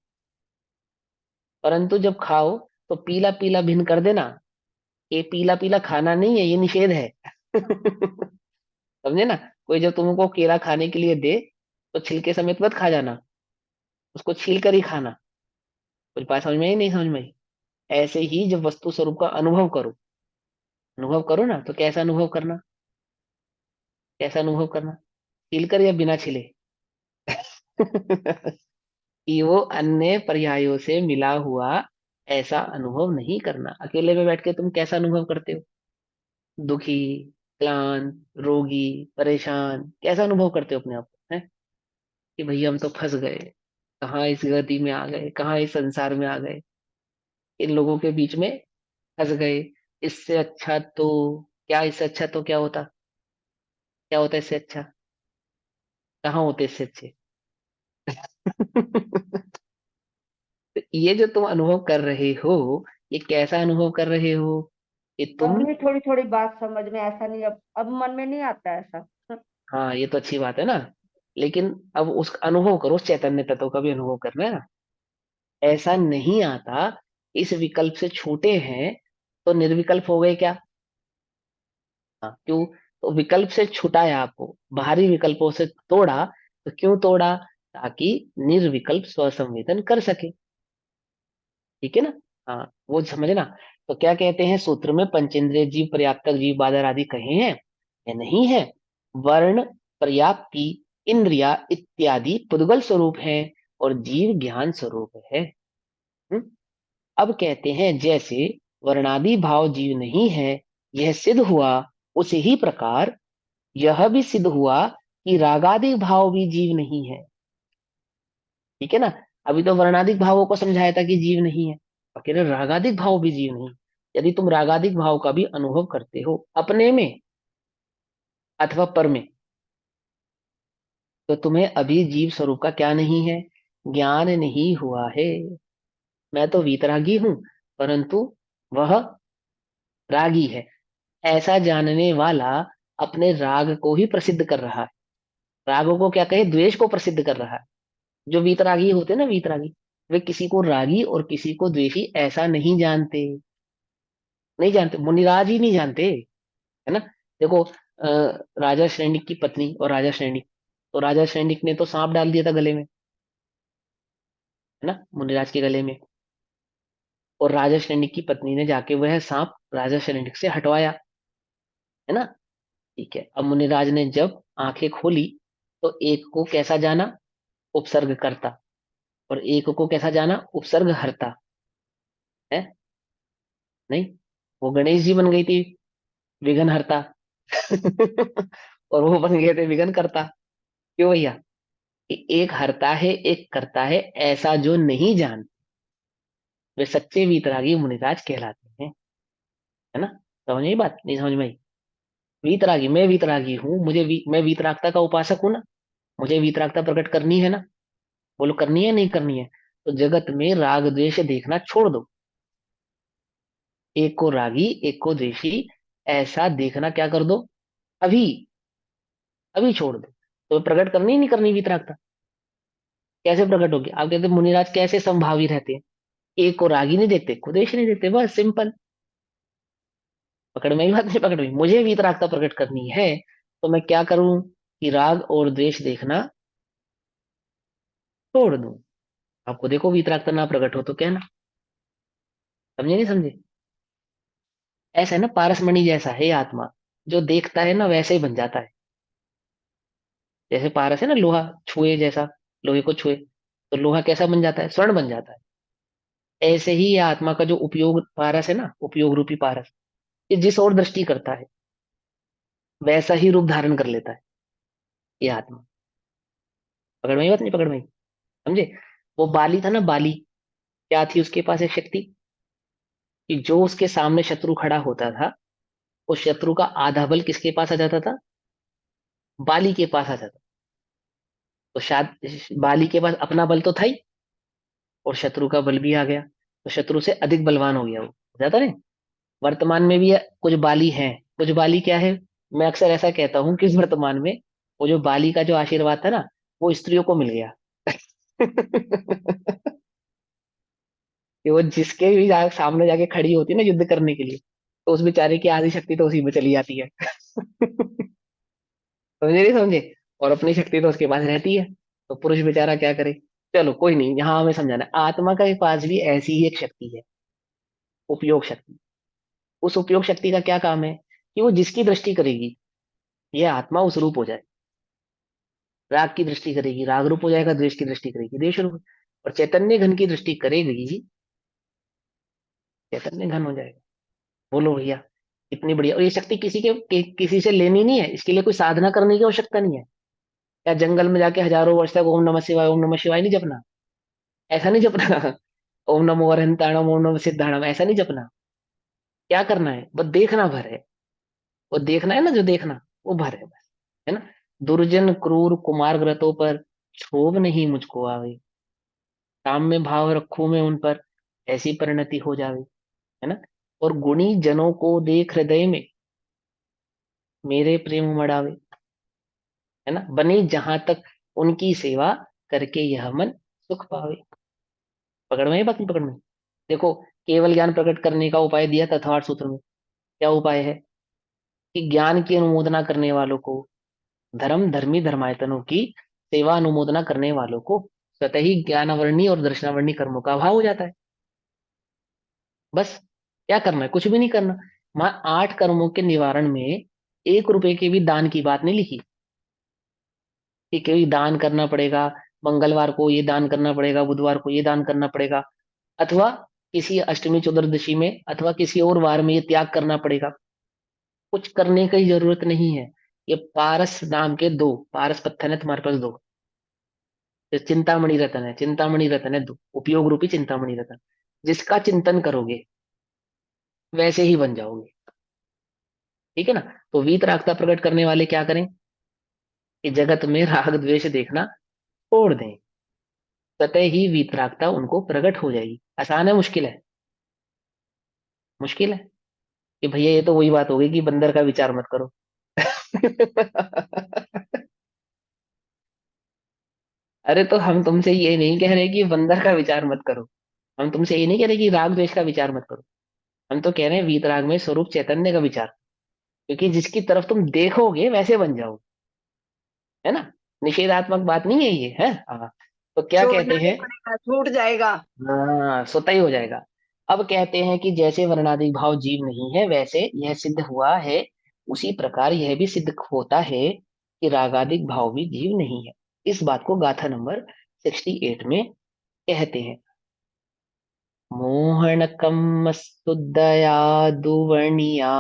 परंतु जब खाओ तो पीला पीला भिन्न कर देना, ये पीला पीला खाना नहीं है, ये निषेध है। समझे ना? कोई जब तुमको केला खाने के लिए दे तो छिलके समेत मत खा जाना, उसको छील कर ही खाना। कुछ बात समझ में ही नहीं? समझ में आई? ऐसे ही जब वस्तु स्वरूप का अनुभव करो, अनुभव करो ना, तो कैसा अनुभव करना? कैसा अनुभव करना? छील कर या बिना छिले? कि वो अन्य पर्यायों से मिला हुआ ऐसा अनुभव नहीं करना। अकेले में बैठ के तुम कैसा अनुभव करते हो? दुखी, क्लांत, रोगी, परेशान, कैसा अनुभव करते हो अपने आप को? है कि भैया हम तो फंस गए, कहाँ इस गति में आ गए, कहाँ इस संसार में आ गए, इन लोगों के बीच में फंस गए। इससे अच्छा तो क्या, इससे अच्छा तो क्या होता, क्या होता इससे अच्छा, कहाँ होते इससे अच्छे। तो ये जो तुम अनुभव कर रहे हो, ये कैसा अनुभव कर रहे हो कि तुम, अभी थोड़ी थोड़ी बात समझ में, ऐसा नहीं, अब मन में नहीं आता ऐसा। हाँ ये तो अच्छी बात है ना, लेकिन अब उस अनुभव करो, उस चैतन्य तत्व का भी अनुभव करना है ना। ऐसा नहीं आता, इस विकल्प से छूटे हैं तो निर्विकल्प हो गए क्या। हाँ क्यों, तो विकल्प से छुटाया आपको, बाहरी विकल्पों से तोड़ा, तो क्यों तोड़ा, ताकि निर्विकल्प स्वसंवेदन कर सके। ठीक है ना। हाँ वो समझना। तो क्या कहते हैं सूत्र में, पंचेंद्रिय जीव पर्याप्तक जीव बादर आदि कहे हैं या नहीं है। वर्ण, पर्याप्ति, इंद्रिया इत्यादि पुद्गल स्वरूप है और जीव ज्ञान स्वरूप है। हम्म? अब कहते हैं जैसे वर्णादि भाव जीव नहीं है, यह सिद्ध हुआ, उसी ही प्रकार यह भी सिद्ध हुआ कि रागादि भाव भी जीव नहीं है। ठीक है ना। अभी तो वर्णादिक भावों को समझाया था कि जीव नहीं है, और कह रहे रागादिक भाव भी जीव नहीं। यदि तुम रागादिक भाव का भी अनुभव करते हो अपने में अथवा पर में, तो तुम्हें अभी जीव स्वरूप का क्या नहीं है, ज्ञान नहीं हुआ है। मैं तो वीतरागी हूं, परंतु वह रागी है, ऐसा जानने वाला अपने राग को ही प्रसिद्ध कर रहा है। रागों को क्या कहे, द्वेष को प्रसिद्ध कर रहा है। जो वीतरागी होते हैं ना, वीतरागी, वे किसी को रागी और किसी को द्वेषी ऐसा नहीं जानते। नहीं जानते, मुनिराज ही नहीं जानते, है ना। देखो राजा श्रेणिक की पत्नी और राजा श्रेणिक, तो राजा श्रेणिक ने तो सांप डाल दिया था गले में, है ना, मुनिराज के गले में। और राजा श्रेणिक की पत्नी ने जाके वह सांप राजा श्रेणिक से हटवाया, है ना। ठीक है, अब मुनिराज ने जब आंखें खोली, तो एक को कैसा जाना, उपसर्ग करता, और एक को कैसा जाना, उपसर्ग हरता। है नहीं, वो गणेश जी बन गई थी विघ्न हरता। और वो बन गए थे विघ्न करता। क्यों भैया, कि एक हरता है एक करता है, ऐसा जो नहीं जानते वे सच्चे वीतरागी मुनिराज कहलाते हैं। है ना। समझ में आई बात, नहीं समझ में आई। वीतरागी, मैं वीतरागी हूँ, मैं वीतरागता का उपासक हूँ ना, मुझे वीतरागता प्रकट करनी है ना। बोलो करनी है नहीं करनी है। तो जगत में राग द्वेष देखना छोड़ दो, एक को रागी एक को द्वेषी ऐसा देखना क्या कर दो, अभी, अभी छोड़ दो। तो प्रकट करनी ही नहीं करनी वीतरागता। कैसे प्रकट होगी, आप कहते हैं मुनिराज कैसे संभावी रहते हैं, एक को रागी नहीं देखते, को द्वेषी नहीं देखते, बस सिंपल। पकड़ में ही बात, नहीं पकड़ में, मुझे वीतरागता प्रकट करनी है, तो मैं क्या करूं कि राग और द्वेष देखना छोड़ दूं। आपको देखो वीतरागता ना प्रकट हो तो क्या ना, समझे नहीं समझे। ऐसा है ना, पारसमणि जैसा है ये आत्मा, जो देखता है ना वैसे ही बन जाता है। जैसे पारस है ना, लोहा छुए जैसा, लोहे को छुए तो लोहा कैसा बन जाता है, स्वर्ण बन जाता है। ऐसे ही ये आत्मा का जो उपयोग पारस है ना, उपयोग रूपी पारस, ये जिस ओर दृष्टि करता है वैसा ही रूप धारण कर लेता है ये आत्मा। पकड़ में आई बात, नहीं पकड़ में आई, समझे। वो बाली था ना, बाली, क्या थी उसके पास एक शक्ति, कि जो उसके सामने शत्रु खड़ा होता था, उस शत्रु का आधा बल किसके पास आ जाता था, बाली के पास आ जाता। तो शायद बाली के पास अपना बल तो था ही, और शत्रु का बल भी आ गया, तो शत्रु से अधिक बलवान हो गया वो, हो जाता नहीं। वर्तमान में भी कुछ बाली हैं, कुछ बाली क्या है, मैं अक्सर ऐसा कहता हूँ कि इस वर्तमान में वो जो बाली का जो आशीर्वाद था ना, वो स्त्रियों को मिल गया। कि वो जिसके भी सामने जाके खड़ी होती है ना युद्ध करने के लिए, तो उस बेचारे की आधी शक्ति तो उसी में चली जाती है। समझे नहीं समझे। और अपनी शक्ति तो उसके पास रहती है, तो पुरुष बेचारा क्या करे। चलो कोई नहीं, यहाँ हमें समझाना है, आत्मा का पास भी ऐसी ही एक शक्ति है, उपयोग शक्ति। उस उपयोग शक्ति का क्या काम है, कि वो जिसकी दृष्टि करेगी ये आत्मा उस रूप हो जाए। राग की दृष्टि करेगी राग रूप हो जाएगा, द्वेष की दृष्टि करेगी द्वेष रूप, और चैतन्य घन की दृष्टि करेगी चैतन्य घन हो जाएगा। बोलो भैया, इतनी बढ़िया। और ये शक्ति किसी से लेनी नहीं है, इसके लिए कोई साधना करने की आवश्यकता नहीं है। या जंगल में जाके हजारों वर्ष तक ओम नमः शिवाय नहीं जपना? ऐसा नहीं जपना। ओम नमो अरहंताणम ओम नमः सिद्धाणम ऐसा नहीं जपना। क्या करना है? बस देखना भर है। वो देखना है ना, जो देखना वो भर है बस, है ना। दुर्जन क्रूर कुमार ग्रतों पर क्षोभ नहीं मुझको आवे, काम में भाव रखूं मैं उन पर, ऐसी परिणति हो जावे, है ना। और गुणी जनों को देख हृदय में मेरे प्रेम उमड़ावे, है ना। बने जहां तक उनकी सेवा करके यह मन सुख पावे। पकड़ में है बात, नहीं पकड़ में? देखो, केवल ज्ञान प्रकट करने का उपाय दिया तथार्थ सूत्र में। क्या उपाय है? कि ज्ञान की अनुमोदना करने वालों को, धर्म धर्मी धर्मायतनों की सेवा अनुमोदना करने वालों को स्वतः ही ज्ञानावरणी और दर्शनावरणी कर्मों का अभाव हो जाता है। बस क्या करना है? कुछ भी नहीं करना। मां 8 कर्मों के निवारण में 1 रुपए के भी दान की बात नहीं लिखी कि कोई दान करना पड़ेगा, मंगलवार को ये दान करना पड़ेगा, बुधवार को ये दान करना पड़ेगा, अथवा किसी अष्टमी चतुर्दशी में अथवा किसी और वार में ये त्याग करना पड़ेगा। कुछ करने की जरूरत नहीं है। ये पारस नाम के 2 पारस पत्थर है तुम्हारे पास, 2 चिंतामणि रतन है, चिंतामणि रतन है 2 उपयोग रूपी चिंतामणि रतन। जिसका चिंतन करोगे वैसे ही बन जाओगे, ठीक है ना। तो वीतरागता प्रकट करने वाले क्या करें? कि जगत में राग द्वेष देखना छोड़ दें, सतह ही वीतरागता उनको प्रकट हो जाएगी। आसान है मुश्किल है? मुश्किल है कि भैया ये तो वही बात हो गई कि बंदर का विचार मत करो। अरे तो हम तुमसे ये नहीं कह रहे कि बंदर का विचार मत करो, हम तुमसे ये नहीं कह रहे कि राग द्वेष का विचार मत करो। हम तो कह रहे हैं वीतराग में स्वरूप चैतन्य का विचार, क्योंकि जिसकी तरफ तुम देखोगे वैसे बन जाओगे, है ना। निषेधात्मक बात नहीं है ये, है। हाँ। तो क्या कहते छोड़ना नहीं हैं? पड़ेगा, छूट जाएगा। हाँ, स्वतः ही हो जाएगा। अब कहते हैं कि जैसे वर्णादि भाव जीव नहीं है, वैसे यह सिद्ध हुआ है, उसी प्रकार यह भी सिद्ध होता है कि रागादिक भाव भी जीव नहीं है। इस बात को गाथा नंबर 68 में कहते हैं। मोहनकम मस्तुदया दुवर्णिया,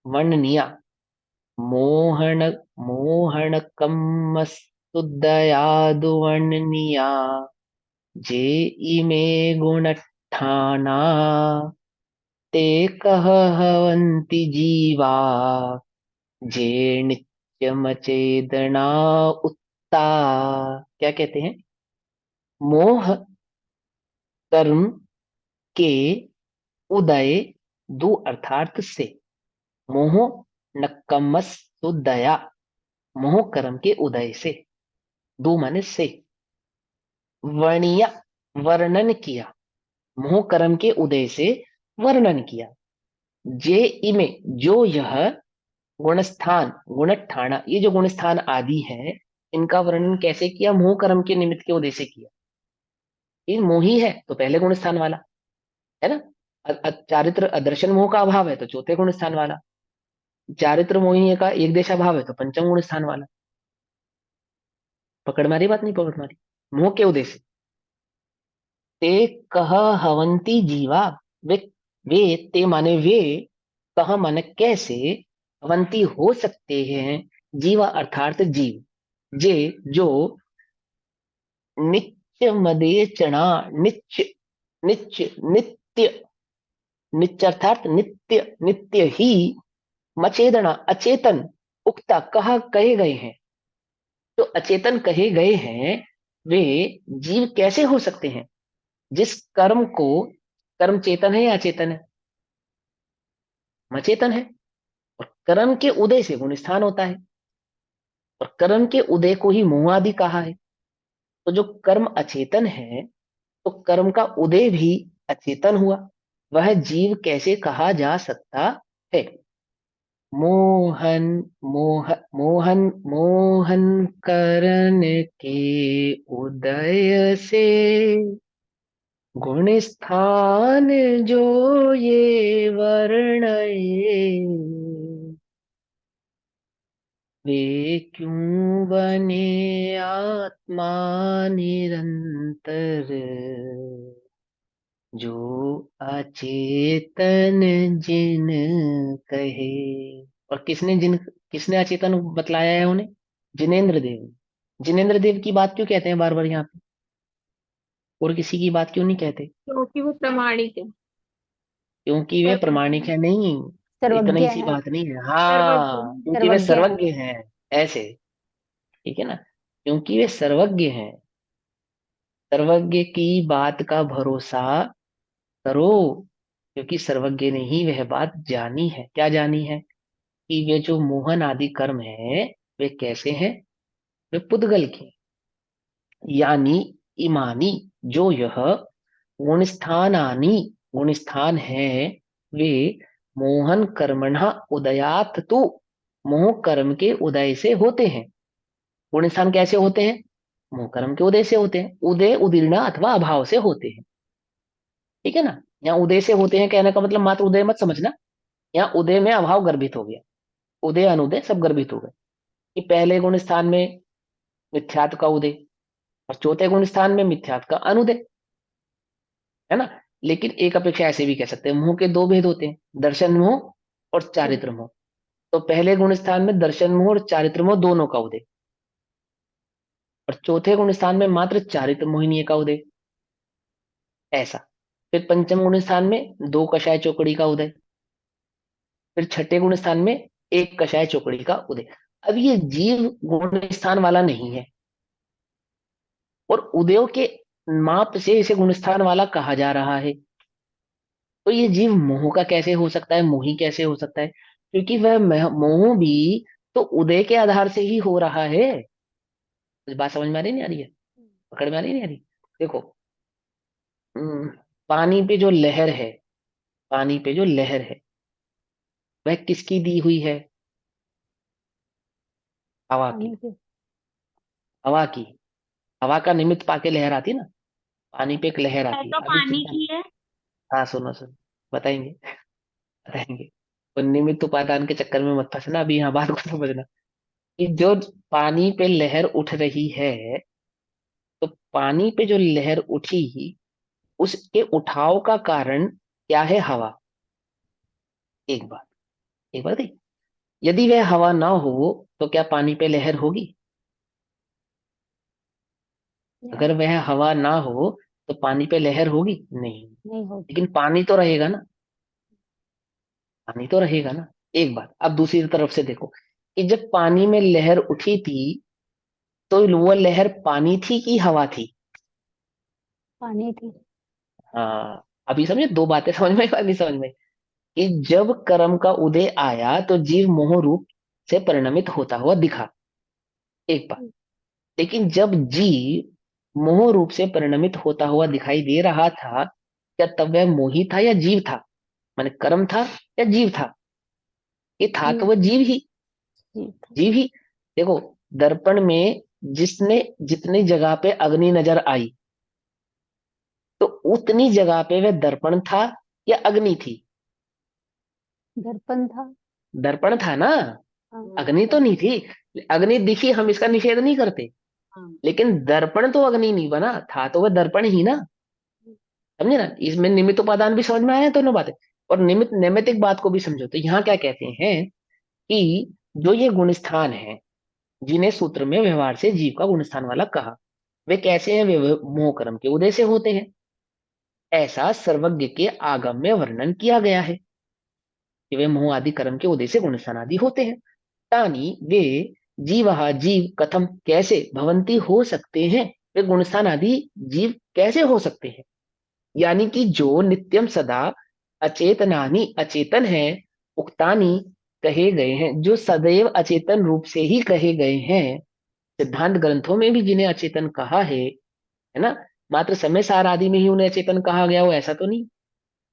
वर्णनिया, मोहन मोहनकम मस्तुदया दुवर्णनिया, जे इमे गुणठाना ते कह हवन्ति जीवा, जे नित्यमचेदना उत्ता। क्या कहते हैं? मोह कर्म के उदय दो अर्थार्थ से। मोह नक्कमस दया, मोह कर्म के उदय से, दो माने से। वर्णिया, वर्णन किया, मोह कर्म के उदय से वर्णन किया। जे इमे, जो यह गुणस्थान गुणठाना, ये जो गुणस्थान आदि है, इनका वर्णन कैसे किया? मोह कर्म के निमित्त के उदय से किया। ये मोही है तो पहले गुण स्थान वाला, है ना। चारित्र दर्शन मोह का अभाव है तो चौथे गुण स्थान वाला। चारित्र मोही का एक देशा भाव है तो पंचम गुण स्थान वाला। पकड़ मारी बात, नहीं पकड़ मारी? मोह के उदय से। ते कह हवंती जीवा, वे वे ते माने वे, कह माने कैसे, हवंती हो सकते हैं, जीवा अर्थात जीव, जे जो नित्य मदे चना, नित्य नित्य नित्य, नित्य अर्थात नित्य नित्य ही, मचेदना अचेतन, उक्ता कहा कहे गए हैं। तो अचेतन कहे गए हैं वे जीव कैसे हो सकते हैं? जिस कर्म को, कर्म चेतन है या अचेतन है? मचेतन है। और कर्म के उदय से गुण स्थान होता है, और कर्म के उदय को ही मोह आदि कहा है। तो जो कर्म अचेतन है तो कर्म का उदय भी अचेतन हुआ, वह जीव कैसे कहा जा सकता है? मोहन मोह मोहन मोहन करण के उदय से गुण स्थान जो ये वर्णये, वे क्यों बने आत्मा निरंतर, जो अचेतन जिन कहे। और किसने अचेतन बतलाया है उन्हें? जिनेन्द्र देव। जिनेंद्र देव की बात क्यों कहते हैं बार बार यहाँ पे, और किसी की बात क्यों नहीं कहते? क्योंकि वो प्रमाणिक है, क्योंकि वे प्रामाणिक है नहीं, इतना सर्वज्ञ ही सी है। बात नहीं है। सर्वज्ञ हाँ, है। क्योंकि वे सर्वज्ञ है। सर्वज्ञ हैं, ऐसे, ठीक है ना, क्योंकि वे सर्वज्ञ हैं। सर्वज्ञ की बात का भरोसा करो, क्योंकि सर्वज्ञ ने ही वह बात जानी है। क्या जानी है? कि वे जो मोहन आदि कर्म है वे कैसे हैं, वे पुद्गल के, यानी इमानी, जो यह गुणस्थानानि, गुणस्थान है, वे मोहन कर्मणा उदयात तु, मोह कर्म के उदय से होते हैं। गुणस्थान कैसे होते हैं? मोह कर्म के उदय से होते हैं। उदय उदीर्णा अथवा अभाव से होते हैं, ठीक है ना। यहाँ उदय से होते हैं कहने का मतलब मात्र उदय मत समझना, यहाँ उदय में अभाव गर्भित हो गया, उदय अनुदय सब गर्भित हो गए। कि पहले गुण स्थान में मिथ्यात्व का उदय, और चौथे गुण स्थान में मिथ्यात्व का अनुदय, है ना। लेकिन एक अपेक्षा ऐसे भी कह सकते हैं, मोह के दो भेद होते हैं, दर्शन मोह और चारित्र मोह। तो पहले गुण स्थान में दर्शन मोह और चारित्र मोह दोनों का उदय, और चौथे गुण स्थान में मात्र चारित्र मोहिनी का उदय, ऐसा। फिर पंचम गुण स्थान में दो कषाय चौकड़ी का उदय, फिर छठे गुण स्थान में एक कषाय चौकड़ी का उदय। अब ये जीव गुण स्थान वाला नहीं है, और उदयों के माप से इसे गुणस्थान वाला कहा जा रहा है। तो ये जीव मोह का कैसे हो सकता है, मोही कैसे हो सकता है? क्योंकि वह मोह भी तो उदय के आधार से ही हो रहा है। इस बात समझ में आ रही नहीं आ रही है, पकड़ में आ रही नहीं आ रही? देखो, पानी पे जो लहर है, पानी पे जो लहर है वह किसकी दी हुई है? हवा की। पानी के। हवा की, हवा का निमित्त पाके लहर आती ना, पानी पे एक लहर है आती तो है। अभी पानी की है। हाँ, सुनो सुनो, बताएंगे बताएंगे। तो निमित्त उपादान के चक्कर में मत फंसना, अभी यहाँ बात को समझना। कि जो पानी पे लहर उठ रही है, तो पानी पे जो लहर उठी, उसके उठाव का कारण क्या है? हवा। एक बात, एक बात है, यदि वह हवा ना हो तो क्या पानी पे लहर होगी? अगर वह हवा ना हो तो पानी पे लहर होगी नहीं। नहीं होगी। लेकिन पानी तो रहेगा ना, पानी तो रहेगा ना। एक बात, अब दूसरी तरफ से देखो, कि जब पानी में लहर उठी थी, तो वो लहर पानी थी कि हवा थी? पानी थी। हाँ, अभी समझे, दो बातें समझ में, अभी समझ में। कि जब कर्म का उदय आया तो जीव मोह रूप से परिणमित होता हुआ दिखा, एक बात। लेकिन जब जीव मोह रूप से परिणमित होता हुआ दिखाई दे रहा था, क्या तब वह मोही था या जीव था? माने कर्म था या जीव था? ये था तो वह जीव ही, जीव ही। देखो, दर्पण में जिसने जितनी जगह पे अग्नि नजर आई, तो उतनी जगह पे वह दर्पण था या अग्नि थी? दर्पण था। दर्पण था ना, हाँ। अग्नि तो नहीं थी। अग्नि दिखी, हम इसका निषेध नहीं करते, हाँ। लेकिन दर्पण तो अग्नि नहीं बना, था तो वह दर्पण ही ना। समझे ना, इसमें निमित्त उपादान भी समझ में आया दोनों बातें। और निमित्त नैमित्तिक बात को भी समझो। तो यहाँ क्या कहते हैं कि जो ये गुणस्थान है, जिन्हें सूत्र में व्यवहार से जीव का गुणस्थान वाला कहा, वे कैसे हैं? वे मोह कर्म के उदय से होते हैं, ऐसा सर्वज्ञ के आगम में वर्णन किया गया है कि वे मोह आदि कर्म के उदय से गुणस्थान आदि होते हैं। तानी वे जीवहा, जीव कथम कैसे, भवंती हो सकते हैं, वे गुणस्थान आदि जीव कैसे हो सकते हैं? यानी कि जो नित्यम सदा अचेतनानी, अचेतन है, उक्तानी कहे गए हैं, जो सदैव अचेतन रूप से ही कहे गए हैं। सिद्धांत ग्रंथों में भी जिन्हें अचेतन कहा है ना, मात्र समय सार आदि में ही उन्हें अचेतन कहा गया हो ऐसा तो नहीं।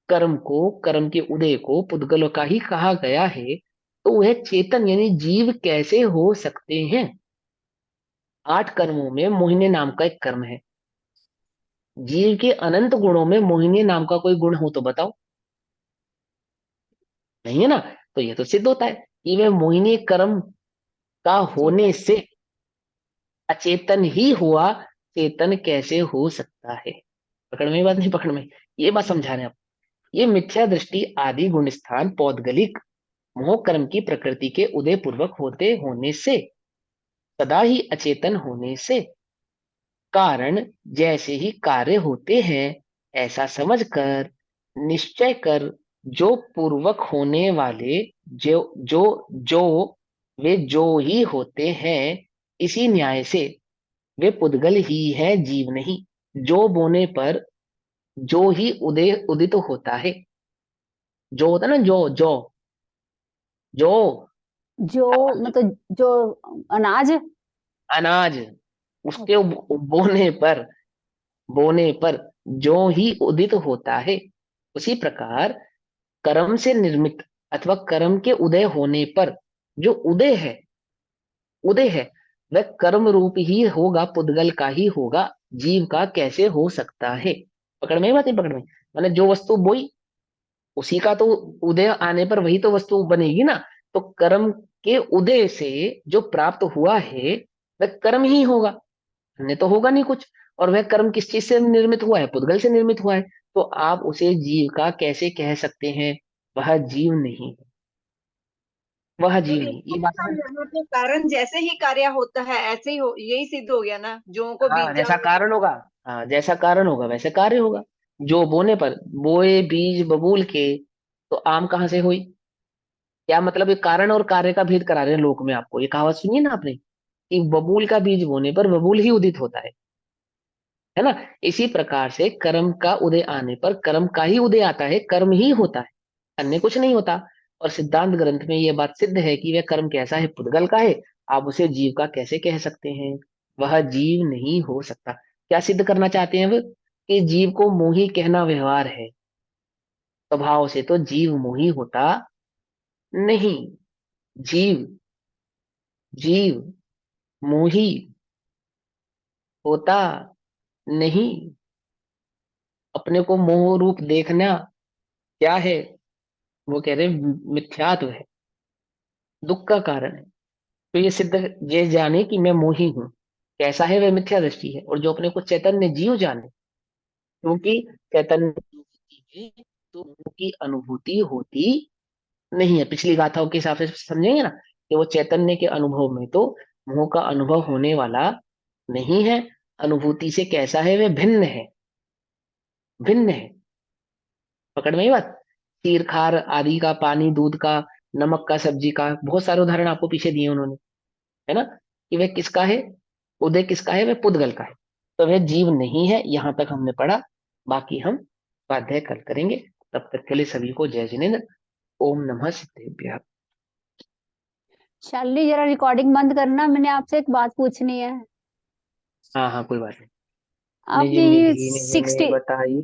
कर्म को, कर्म के उदय को पुद्गल का ही कहा गया है, तो वह चेतन यानी जीव कैसे हो सकते हैं? 8 कर्मों में मोहिनी नाम का एक कर्म है। जीव के अनंत गुणों में मोहिनी नाम का कोई गुण हो तो बताओ। नहीं है ना। तो यह तो सिद्ध होता है कि वह मोहिनी कर्म का होने से अचेतन ही हुआ, चेतन कैसे हो सकता है? पकड़ में बात नहीं, पकड़ में, ये बात समझा रहे हैं आप। ये मिथ्या दृष्टि आदि गुण स्थान पौद्गलिक मोह कर्म की प्रकृति के उदय पूर्वक होते होने से सदा ही अचेतन होने से कारण जैसे ही कार्य होते हैं ऐसा समझकर निश्चय कर जो पूर्वक होने वाले जो वे जो ही होते हैं इसी न्याय से वे पुद्गल ही है, जीव नहीं। जो बोने पर जो ही उदित होता है। जो होता है ना, जो जो जो मतलब जो अनाज। अनाज, उसके बोने पर जो ही उदित होता है, उसी प्रकार कर्म से निर्मित अथवा कर्म के उदय होने पर जो उदय है वह कर्म रूप ही होगा, पुद्गल का ही होगा, जीव का कैसे हो सकता है। पकड़ में बात नहीं? पकड़ में मैंने जो वस्तु बोई उसी का तो उदय आने पर वही तो वस्तु बनेगी ना। तो कर्म के उदय से जो प्राप्त हुआ है वह कर्म ही होगा, अन्य तो होगा नहीं कुछ। और वह कर्म किस चीज से निर्मित हुआ है? पुद्गल से निर्मित हुआ है। तो आप उसे जीव का कैसे कह सकते हैं? वह जीव नहीं है, वह तो जीव नहीं। ये बात समझ। यहाँ पे कारण जैसे ही कार्य होता है ऐसे ही हो, यही सिद्ध हो गया ना, जो को हाँ, बीज जैसा कारण होगा, हाँ जैसा कारण होगा वैसे कार्य होगा। जो बोने पर बोए बीज बबूल के, तो आम कहाँ से हुई? क्या मतलब? ये कारण और कार्य का भेद करा रहे हैं लोक में आपको। ये कहावत सुनिए ना आपने कि बबूल का बीज बोने पर बबूल ही उदित होता है ना। इसी प्रकार से कर्म का उदय आने पर कर्म का ही उदय आता है, कर्म ही होता है, अन्य कुछ नहीं होता। और सिद्धांत ग्रंथ में यह बात सिद्ध है कि वह कर्म कैसा है? पुद्गल का है। आप उसे जीव का कैसे कह सकते हैं? वह जीव नहीं हो सकता। क्या सिद्ध करना चाहते हैं वो? कि जीव को मोही कहना व्यवहार है, स्वभाव से तो जीव मोही होता नहीं। जीव जीव मोही होता नहीं। अपने को मोह रूप देखना क्या है? वो कह रहे हैं मिथ्यात्व है, दुख का कारण है। तो ये सिद्ध, ये जाने कि मैं मोही हूं, कैसा है? वह मिथ्या दृष्टि है। और जो अपने को चैतन्य जीव जाने, क्योंकि चैतन्य जीव है, तो उनकी अनुभूति होती नहीं है। पिछली गाथाओं के हिसाब से समझेंगे ना कि वो चैतन्य के अनुभव में तो मोह का अनुभव होने वाला नहीं है। अनुभूति से कैसा है? वह भिन्न है, भिन्न है। पकड़ में ये बात? खीर खार आदि का, पानी दूध का, नमक का, सब्जी का, बहुत सारे उदाहरण आपको पीछे दिए उन्होंने, है ना। कि वह किसका है? उदय किसका है? वह पुद्गल का है। तो वह जीव नहीं है। यहां तक हमने पढ़ा, बाकी हम स्वाध्याय कल करेंगे। तब तक के लिए सभी को जय जिनेन्द्र। ओम नमः सिद्धेभ्यः। शालिनी जरा रिकॉर्डिंग बंद करना, मैंने आपसे एक बात पूछनी है। हाँ हाँ, कोई बात नहीं। आपने निज ये निधि निज ने 60 बताई।